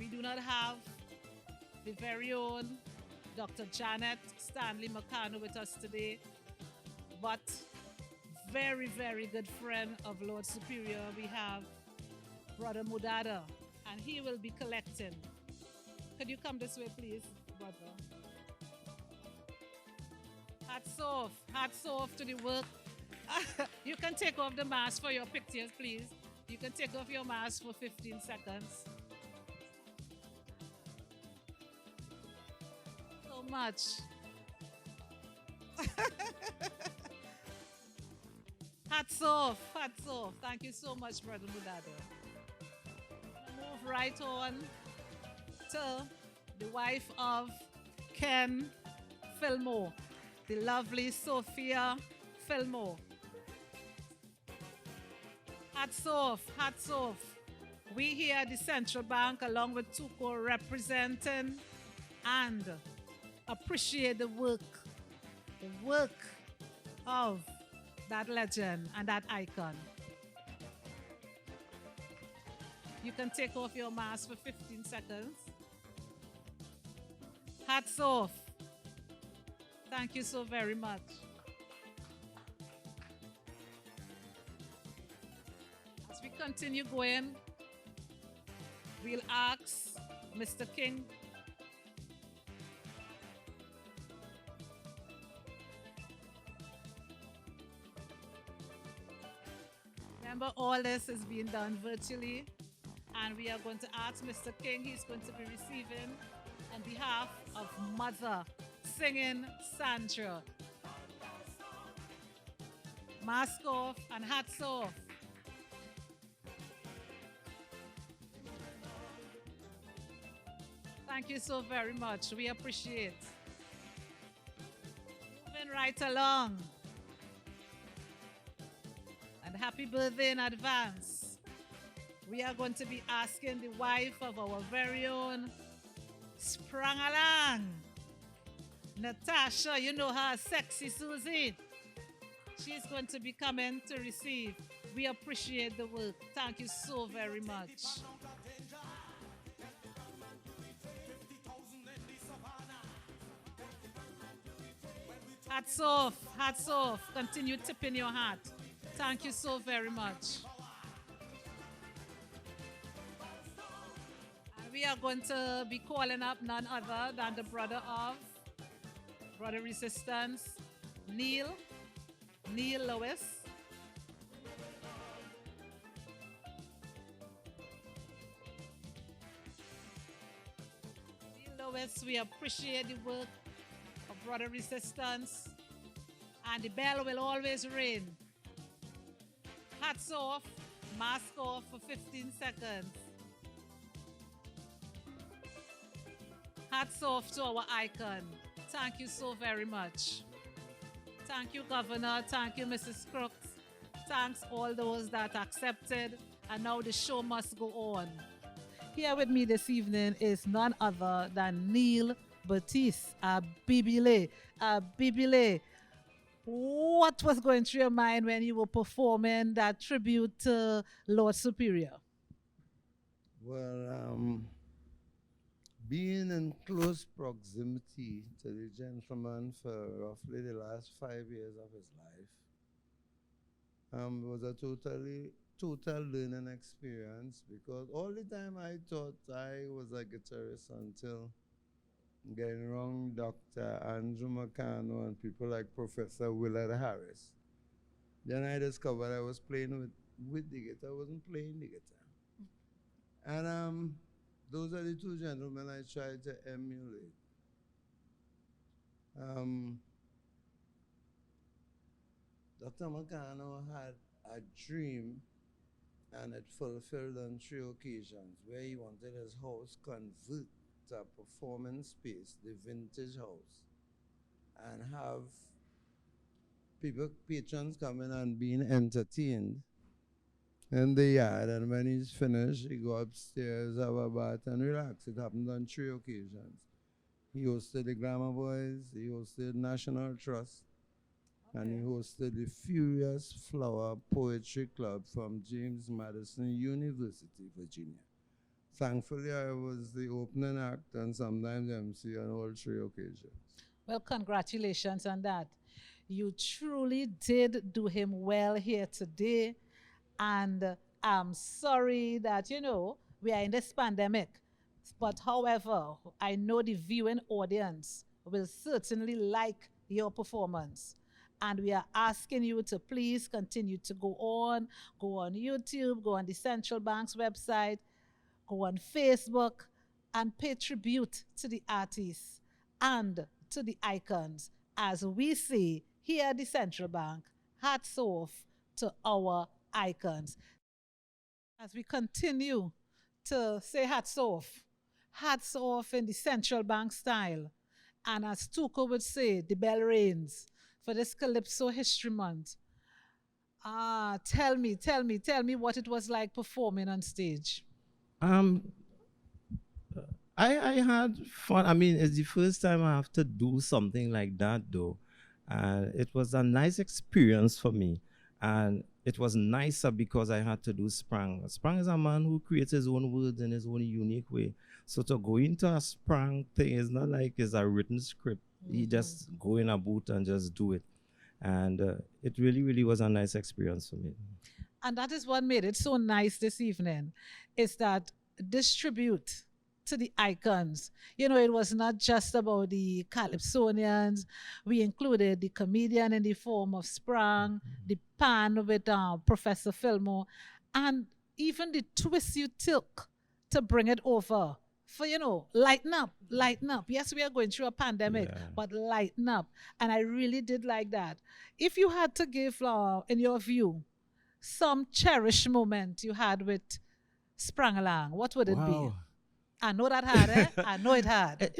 we do not have the very own Dr. Janet Stanley McCarno with us today, but very, very good friend of Lord Superior, we have Brother Mudada, and he will be collecting. Could you come this way, please, brother? Hats off to the work. You can take off the mask for your pictures, please. You can take off your mask for 15 seconds. So much. Hats off. Thank you so much, Brother Mudado. Move right on to the wife of Ken Fillmore, the lovely Sophia Fillmore. Hats off. We here at the Central Bank, along with TUCO, representing and appreciate the work of that legend and that icon. You can take off your mask for 15 seconds. Hats off. Thank you so very much. As we continue going, we'll ask Mr. King remember, all this is being done virtually, and we are going to ask Mr. King, he's going to be receiving on behalf of Mother Singing Sandra. Mask off and hats off. Thank you so very much. We appreciate. Moving right along. And happy birthday in advance. We are going to be asking the wife of our very own Sprangalang, Natasha, you know her, Sexy Susie. She's going to be coming to receive. We appreciate the work. Thank you so very much. Hats off. Continue tipping your hat. Thank you so very much. And we are going to be calling up none other than the brother of Brother Resistance, Neil Lewis. Neil Lewis, we appreciate the work of Brother Resistance, and the bell will always ring. Hats off, mask off for 15 seconds. Hats off to our icon. Thank you so very much. Thank you, Governor. Thank you, Mrs. Crooks. Thanks all those that accepted. And now the show must go on. Here with me this evening is none other than Neil Baptiste Abibi. Abibi, what was going through your mind when you were performing that tribute to Lord Superior? Well, being in close proximity to the gentleman for roughly the last 5 years of his life was a total learning experience, because all the time I thought I was a guitarist until getting wrong Dr. Andrew McCannell and people like Professor Willard Harris. Then I discovered I was playing with the guitar, I wasn't playing the guitar. And those are the two gentlemen I tried to emulate. Dr. McCannell had a dream, and it fulfilled on 3 occasions, where he wanted his house convert to a performance space, the vintage house, and have patrons coming and being entertained in the yard. And when he's finished, he go upstairs, have a bath, and relax. It happened on 3 occasions. He hosted the Glamour Boys, he hosted National Trust, and he hosted the Furious Flower Poetry Club from James Madison University, Virginia. Thankfully, I was the opening act and sometimes MC on all 3 occasions. Well, congratulations on that. You truly did do him well here today. And I'm sorry that, we are in this pandemic. But however, I know the viewing audience will certainly like your performance. And we are asking you to please continue to go on YouTube, go on the Central Bank's website, go on Facebook, and pay tribute to the artists and to the icons. As we say here at the Central Bank, hats off to our icons. As we continue to say hats off in the Central Bank style, and as TUCO would say, the bell rings for this Calypso History Month. Tell me what it was like performing on stage. I had fun. I mean, it's the first time I have to do something like that, though. And it was a nice experience for me. And it was nicer because I had to do Sprang. Sprang is a man who creates his own words in his own unique way. So to go into a Sprang thing is not like it's a written script. He just go in a booth and just do it. And it really, really was a nice experience for me. And that is what made it so nice this evening, is that this tribute to the icons, it was not just about the Calypsonians. We included the comedian in the form of Sprang, the pan with Professor Fillmore, and even the twist you took to bring it over for, lighten up. Yes, we are going through a pandemic, but lighten up. And I really did like that. If you had to give, in your view, some cherished moment you had with Sprang Along, what would it be? I know that hard, eh? I know it hard.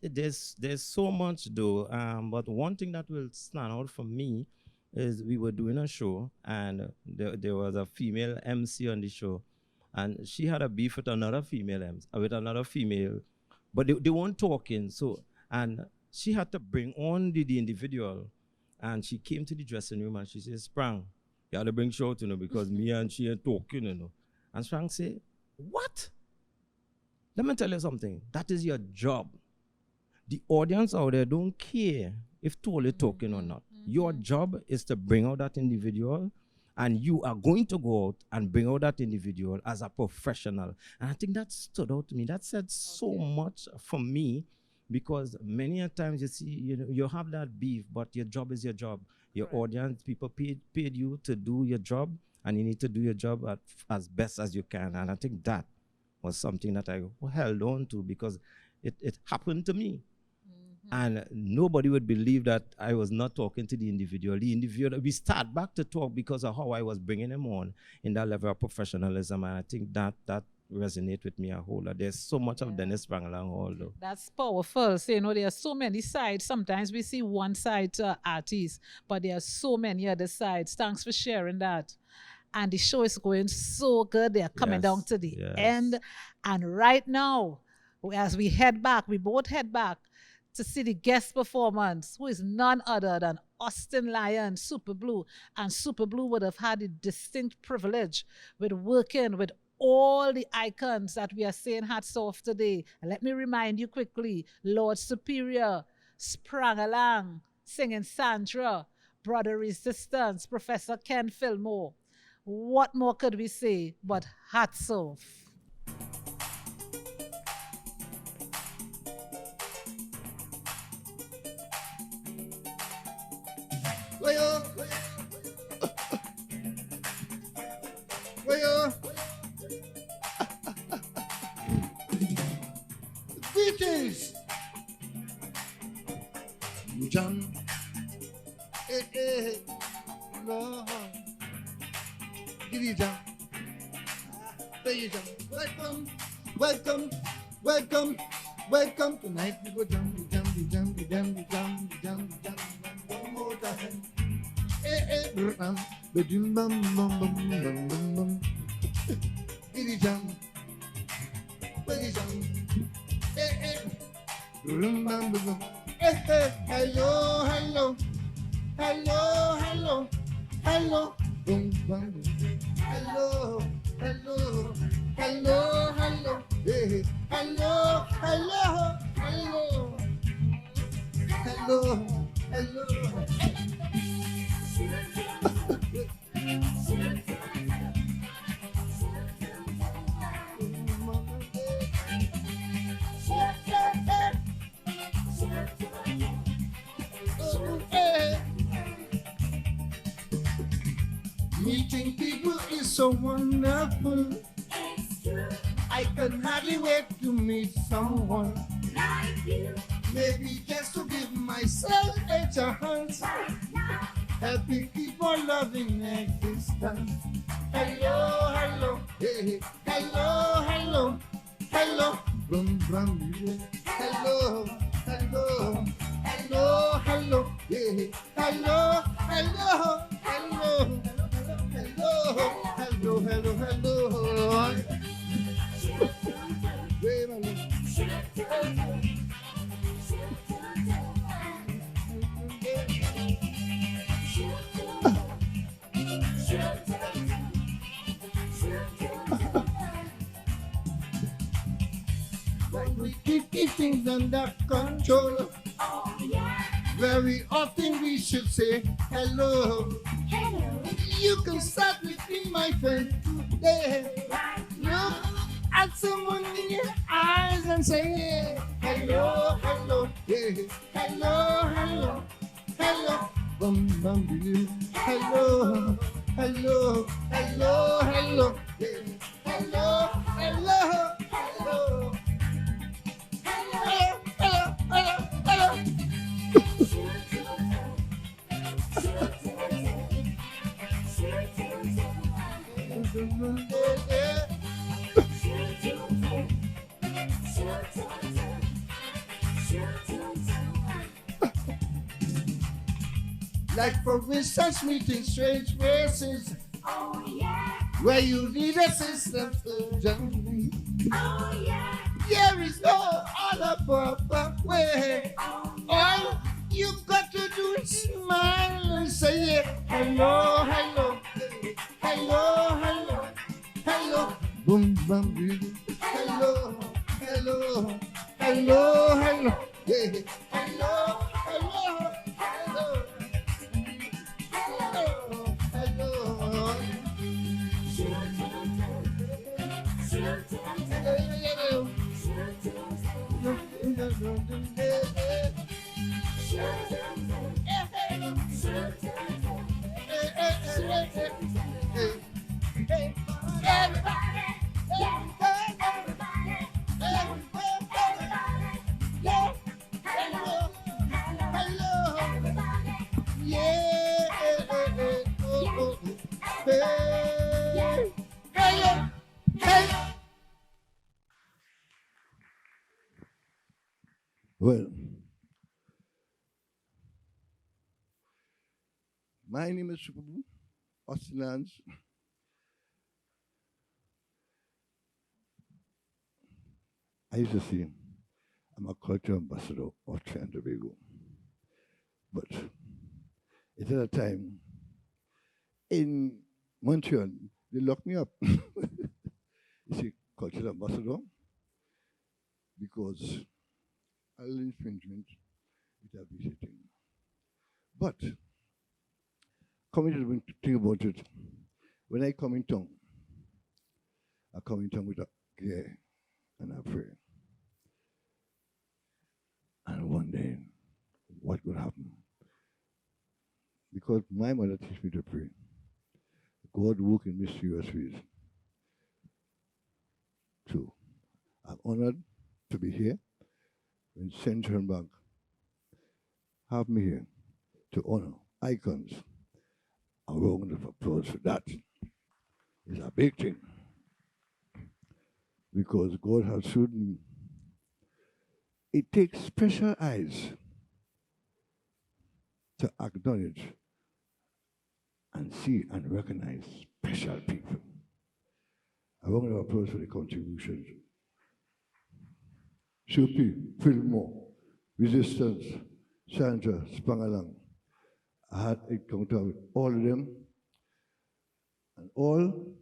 There's so much, though. But one thing that will stand out for me is we were doing a show, and there was a female MC on the show, and she had a beef with another female but they weren't talking. So, and she had to bring on the individual, and she came to the dressing room and she said, "Sprang, you had to bring show, because me and she ain't talking, And Sprang said, "What? Let me tell you something. That is your job. The audience out there don't care if Toll is talking or not. Your job is to bring out that individual, and you are going to go out and bring out that individual as a professional." And I think that stood out to me. That said so much for me, because many a times you see, you have that beef, but your job is your job. Your audience, people paid you to do your job, and you need to do your job as best as you can. And I think that was something that I held on to, because it happened to me. And nobody would believe that I was not talking to the individual. We start back to talk because of how I was bringing him on in that level of professionalism. And I think that resonate with me a whole lot. There's so much of Dennis Brangalang Hall, though. That's powerful. So, there are so many sides. Sometimes we see one side to artists, but there are so many other sides. Thanks for sharing that. And the show is going so good. They are coming down to the end. And right now, as we both head back to see the guest performance, who is none other than Austin Lyon, SuperBlue. And SuperBlue would have had the distinct privilege with working with all the icons that we are saying hats off today. And let me remind you quickly, Lord Superior, Sprangalang, singing Sandra, Brother Resistance, Professor Ken Fillmore. What more could we say but hats off? Greetings, John. Lord. Give you John. There you John. Welcome, welcome, welcome, welcome. Tonight we go jump. One more time. Bam, bam, bam, bam, bam. Give you John. Where you John? Hello, hello, hello, hello, hello, boom, boom. Hello, hello, hello, hello, hey, hello, hello, hello, hello, hello. Meeting people is so wonderful. I can hardly wait to meet someone like you. Maybe just to give myself a chance. Helping people loving existence. Hello, hello, hey, hello, hello, hello, brum, brum, hello, hello, hello, hello, hey, hello, hello, hello. Hello, hello, hello. Wait a minute. Like we keep things under control. Oh, yeah. Very often we should say hello. Hello. You can start with me, my friend, today. Look at someone in your eyes and say, hello, hello, yeah. Hello, hello, hello, bum, bum, hello, hello, hello, hello, yeah. Hello, hello, hello, hello, hello, hello, hello. Like for instance, meeting strange faces. Oh yeah. Where you need assistance urgently. Oh yeah. There is no other proper way. Oh, yeah. All you've got to do is smile and say yeah. Hello, hello, hello, hello, hello, boom, boom, boom. Hello, hello, hello, hello, yeah. Hello, hello, hello. Everybody, Well, my name is SuperBlue, Austinlands. I used to say I'm a culture ambassador of Trinidad and Tobago. But it's at a time in Montreal, they locked me up. You see, cultural ambassador, because a little infringement with a visiting. But coming to the thing about it, when I come in town, I come in town with a gear and I pray. And one day, what will happen? Because my mother teach me to pray. God work in mysterious ways. So I'm honored to be here when Central Bank have me here to honor icons. A round of applause for that. It's a big thing. Because God has showed me it takes special eyes to acknowledge and see and recognize special people. A round of applause for the contributions. Sharpe, Fillmore, Resistance, Sandra, Spangalang. I had a encounter with all of them, and all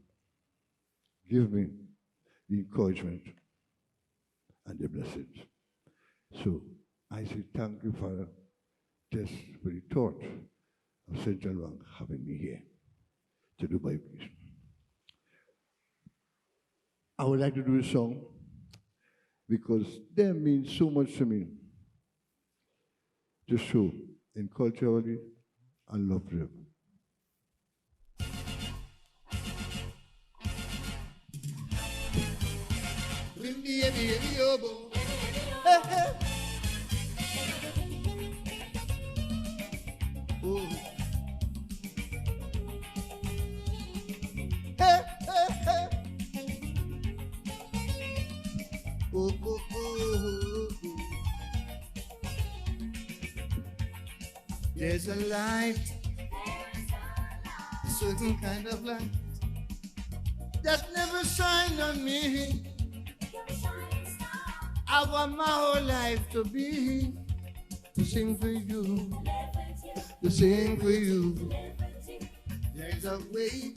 give me the encouragement and the blessings. So I say thank you, Father, just for the thought of Central Bank having me here to do my piece. I would like to do a song because they mean so much to me to show in culturally I love them. There's a light, a certain kind of light that never shine on me. I want my whole life to be to sing for you, to sing for you. There's a way,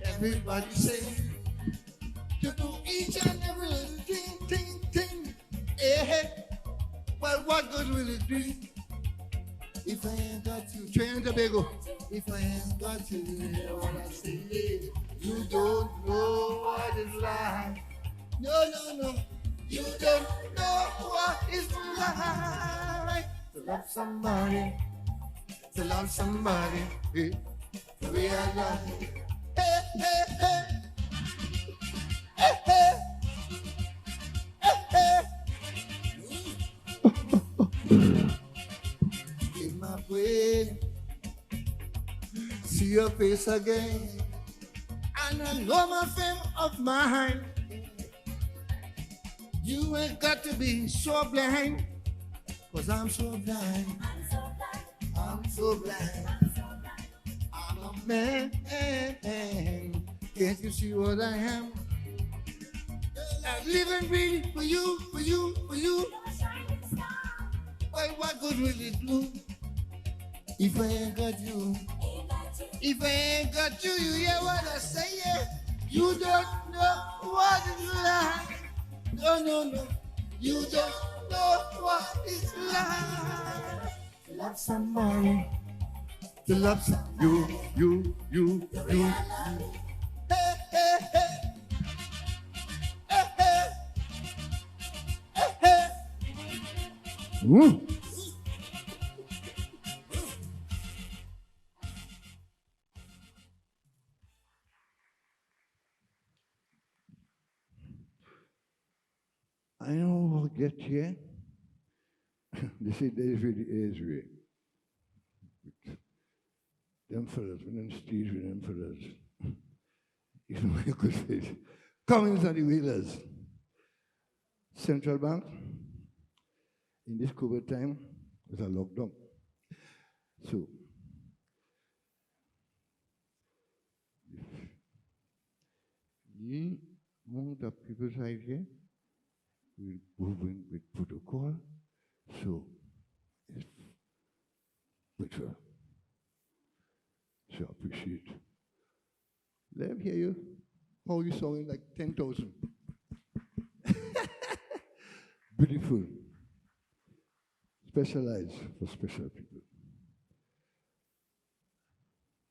everybody say, to do each and every little thing. Well, what good will it be if I ain't got you? Trinidad and Tobago. If I ain't got you, you know what I say. You don't know what it's like. No. You don't know what it's like to love somebody, to love somebody, to realize. Hey. In my brain, see your face again, and I know my frame of mind. You ain't got to be so blind, 'cause I'm so blind. I'm so blind. I'm a man. Can't you see what I am? I'm living really for you. Well, what good will it do if I ain't got you? If I ain't got you, you hear what I say? Yeah. You don't know what it's like. No. You don't know what it's like to love somebody, to love you. Hey. I know how to get here. They say there's really is way. Them fellas, when them stage with them fellas, you know, you could say, Cummings and the Wheelers. Central Bank, in this COVID time, was a lockdown. So, the amount of people right here will move in with protocol, so it's better. So I appreciate. Let me hear you. How you sounding like 10,000. Beautiful. Specialized for special people.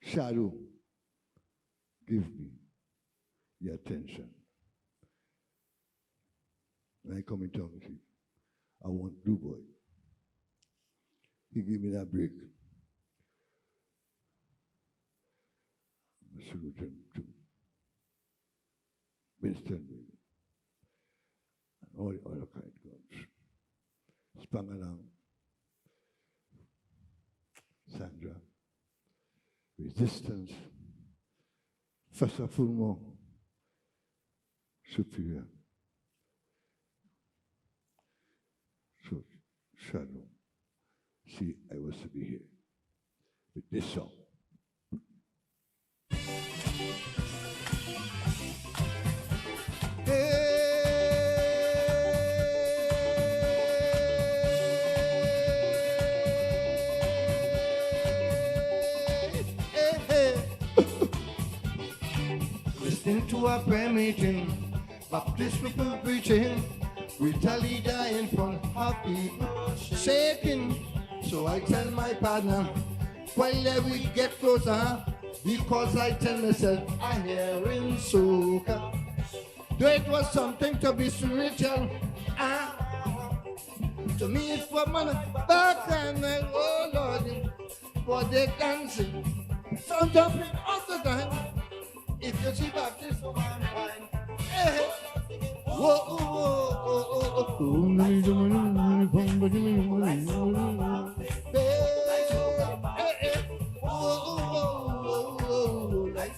Shadow, give me your attention. When I come in town, I want Blue Boy. He gave me that break. I salute him to Winston and all the other kind of guns. Spangalang, Sandra, Resistance, Fassa Fulmo, Superior. So, Shadow, see, I was to be here with this song. Listening to a prayer meeting, Baptist people preaching, Italy dying from happy shaking. So I tell my partner, while we get closer, because I tell myself I'm here in soca. Though it was something to be spiritual, to me it was man back and oh Lord, for they dancing, some jumping all the time. If you see Baptist, so I'm fine. Hey, whoa, oh, oh, oh, oh, oh, like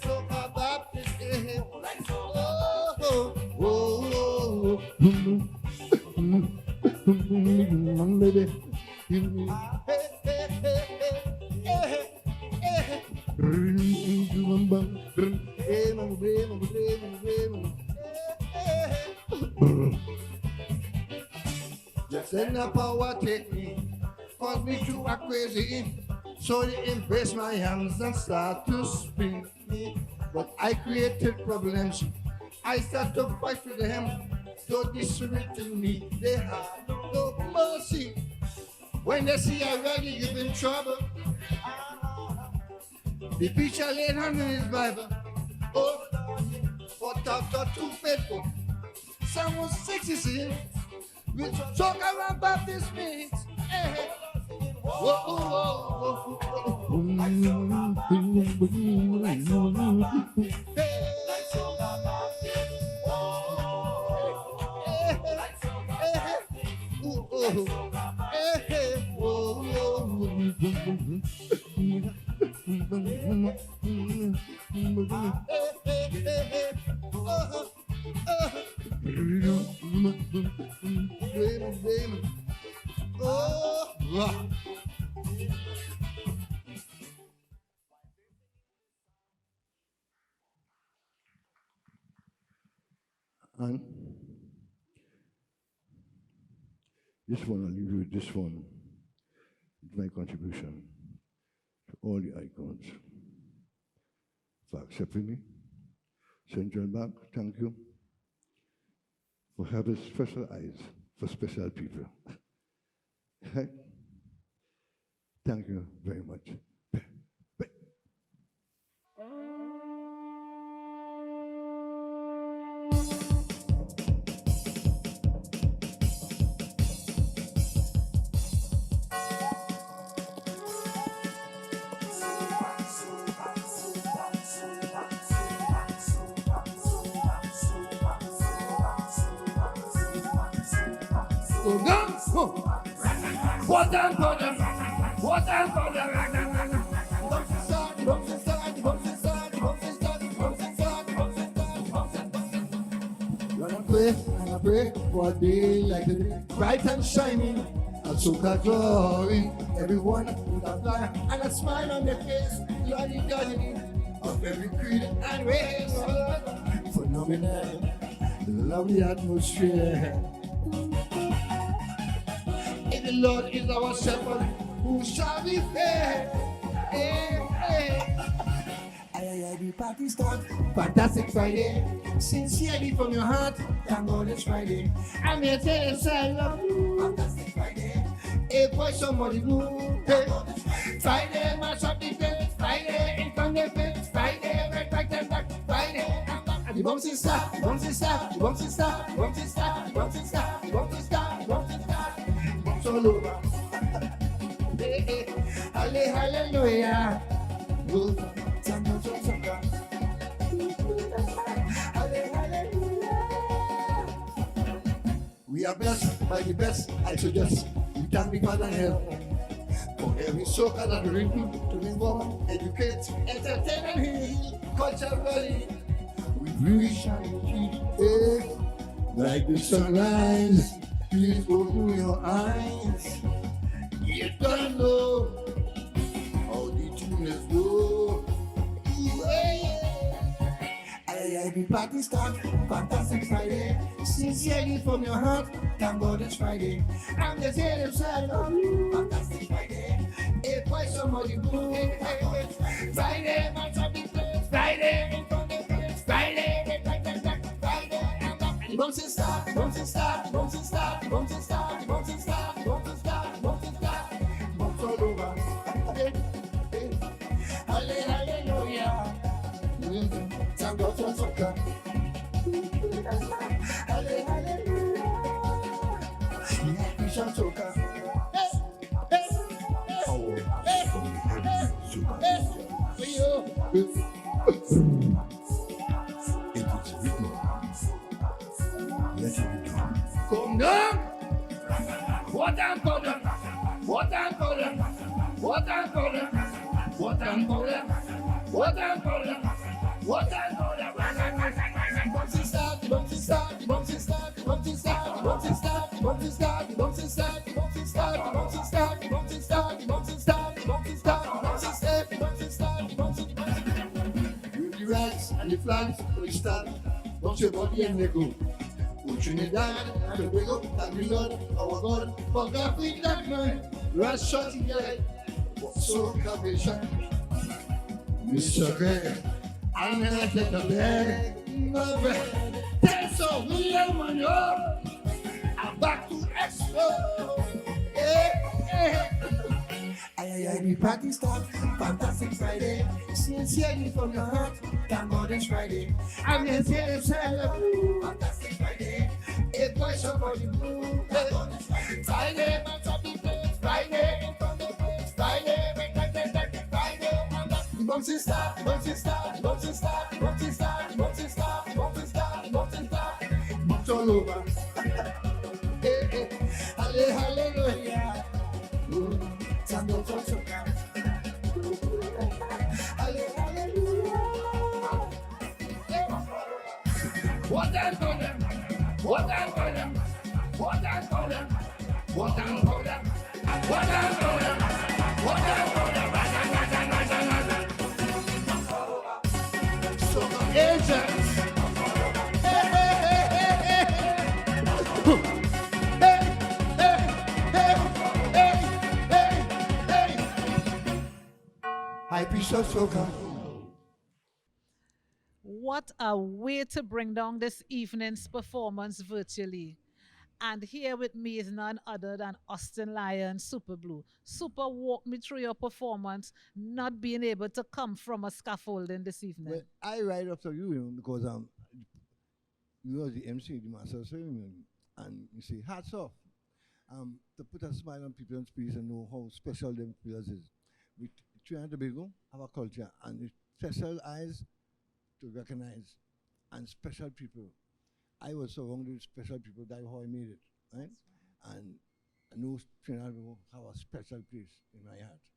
soca Baptist, like just send the power take me, cause me too a crazy. So they embrace my hands and start to spin me. But I created problems. I start to fight with them. So this spirit in me, they have no mercy. When they see I really give in trouble, the preacher laid hand in his Bible. Oh, but after 2 faithful, Psalm 66, we talk around Baptist meetings. Hey, whoa, whoa, whoa, And this one, I'll leave you with this one. It's my contribution to all the icons for accepting me. Central Bank, thank you for having special eyes for special people. Thank you very much. pray for a day like today, bright and shining, and soca glory. Everyone with a fly and a smile on their face, Lordy Godly, of every creed and race. Phenomenal, lovely atmosphere. If the Lord is our shepherd, who shall we fear? The party start, fantastic Friday. Sincerely from your heart, thank God it's Friday. I'm here to tell you, say I love you. Fantastic Friday. If boy somebody blue, hey. Friday, mash up the place. Friday, in front of the place. Friday, right back and back. Friday, and the bumps and stop, the bumps and stop, the bumps and stop, the bumps and stop, the bumps and stop, the bumps and stop, the bumps and stop, the bumps all over. Hey, hey, hallelujah. We are blessed by the best, I suggest. We thank the Father in heaven for every soca that written to inform, educate, entertain, and heal culturally. We really shall treat like the sunrise. Please open your eyes. You don't know how the tune is go. The party start, fantastic Friday. Sincerely from your heart, thank God it's Friday. I'm just here to say I love you. Fantastic Friday. If why somebody blue, Friday, match up the place. Friday, in front of the place. Friday, Friday, and the bumps and start, the bumps and start, the bumps and start, the bumps and start, the bumps and start, the bumps and start, the bumps and start, the bumps all over. Hallelujah. Thank God for soca. Hallelujah. Yeah, we shall soca. Come down. What I'm calling. What I'm calling. What I'm calling. What I'm calling. What I'm calling. What I'm calling. Bumps and start, the bumps and start, the bumps and start, the bumps and start, the bumps and start, the bumps and start, the bumps and start, the bumps and start, the bumps and start, the bumps and start, the bumps and start, the bumps and start, the bumps and start, the bumps and start, the bumps and start. With the rags and the flags, we start. Bumps your body and let go. Oh, Trinidad and Tobago, thank the Lord, our God, for God with that man. Rush shot in the eye, so cabbage. Mr. Greg, I'm gonna take a bag, my bag. Thanks so William and you. I'm back to explode. The party start, fantastic Friday. Sincerely from your heart, thank God it's Friday. I'm here to celebrate, fantastic Friday. If boy somebody blue, Friday, match up the place. Friday, in front of the place. Friday, Friday, the bumps and start, the bumps and start, the bumps and start, the bumps and start, the bumps and start, the bumps and start, the bumps and start, bumps all over. Hallelujah. Thank God for soca. Hallelujah. What I'm calling, what I'm calling, what I'm calling, what I'm calling, what I'm calling, what I'm calling. Soca agents. High pitch of soca. What a way to bring down this evening's performance virtually. And here with me is none other than Austin Lyon, SuperBlue. Super, walk me through your performance, not being able to come from a scaffolding this evening. Well, I ride after you, because you are the MC, the master of ceremony, and you say hats off. To put a smile on people's face and know how special them players is. With Trinidad and Tobago, our culture, and the special eyes to recognize, and special people. I was surrounded with special people. That's how I made it, right? And I know Trinidad and Tobago have a special place in my heart.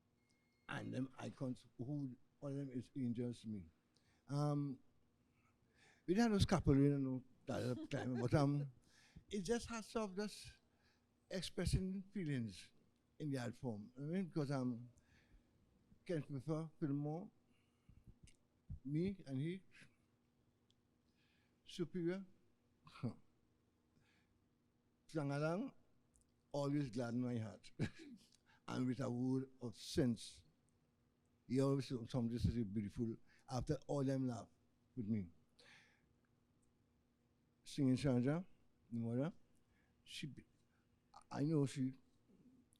And them icons, who all of them is angels to me. We didn't have no scaffolding and no time, but it just has of just expressing feelings in the art form. I mean, because can prefer Fillmore, me and he, superior. Sangalang always gladden my heart. And with a word of sense. He always somebody says beautiful after all them laugh with me. Singing Sandra, the mother, I know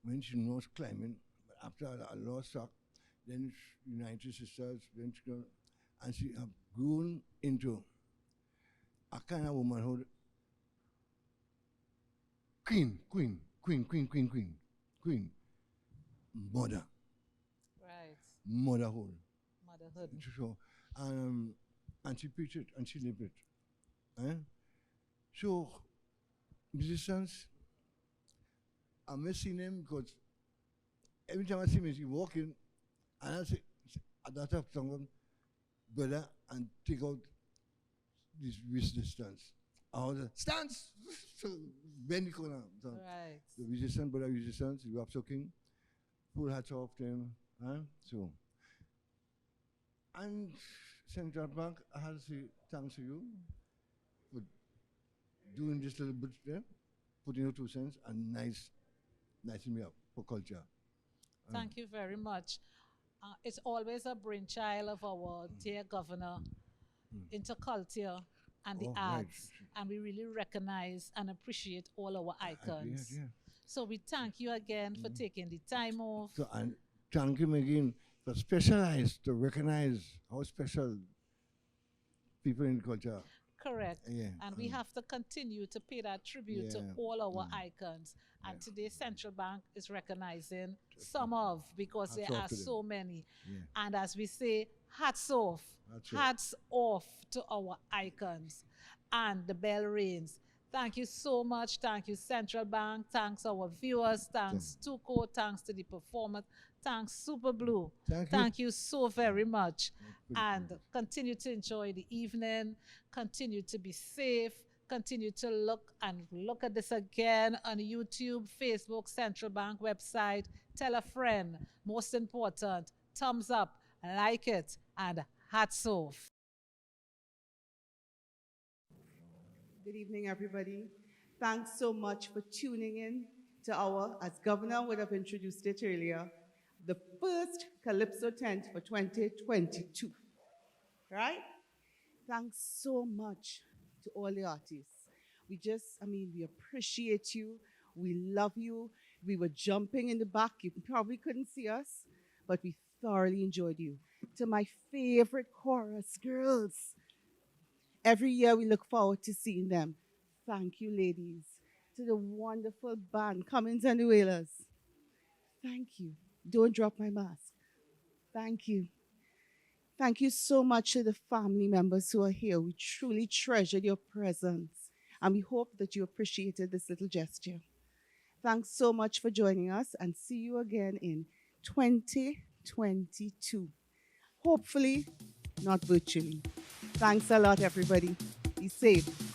when she knows climbing, but after a lost track, then United Sisters, then and she have grown into a kind of womanhood. Queen. Mother. Right. Motherhood. Motherhood. So, and she preached it and she lived it. Eh? So, musicians, I'm missing him because every time I see him, he's walking, and I say, I don't have someone, brother, and take out this resistance. Stance! So, bend the corner. So, Right. the musician, brother, musicians, you have soaking, full hats off them. So, and Central Bank, I have to say thanks to you for doing this little bit there, putting your 2 cents, and nicing me up for culture. Thank you very much. It's always a brainchild of our dear governor, interculture, and the arts. And we really recognize and appreciate all our icons. Yeah. So we thank you again for taking the time off. So, and thank him again for specialize to recognize how special people in culture. Correct. Yeah, And we have to continue to pay that tribute to all our icons. And today, Central Bank is recognizing some of, because there are so many. Yeah. And as we say, hats off. Hats off to our icons. And the bell rings. Thank you so much. Thank you, Central Bank. Thanks our viewers. Thanks TUCO. Thanks to the performers. Thanks SuperBlue. Thank you so very much. And continue to enjoy the evening. Continue to be safe. Continue to look at this again on YouTube, Facebook, Central Bank website. Tell a friend. Most important, thumbs up, like it, and hats off. Good evening, everybody. Thanks so much for tuning in to our, as Governor would have introduced it earlier, the first Calypso tent for 2022. Right? Thanks so much to all the artists. We appreciate you. We love you. We were jumping in the back. You probably couldn't see us, but we thoroughly enjoyed you. To my favorite chorus girls, every year we look forward to seeing them. Thank you, ladies. To the wonderful band, Cummins and the Wailers. Thank you. Don't drop my mask. Thank you. Thank you so much to the family members who are here. We truly treasured your presence, and we hope that you appreciated this little gesture. Thanks so much for joining us, and see you again in 2022. Hopefully, not virtually. Thanks a lot, everybody. Be safe.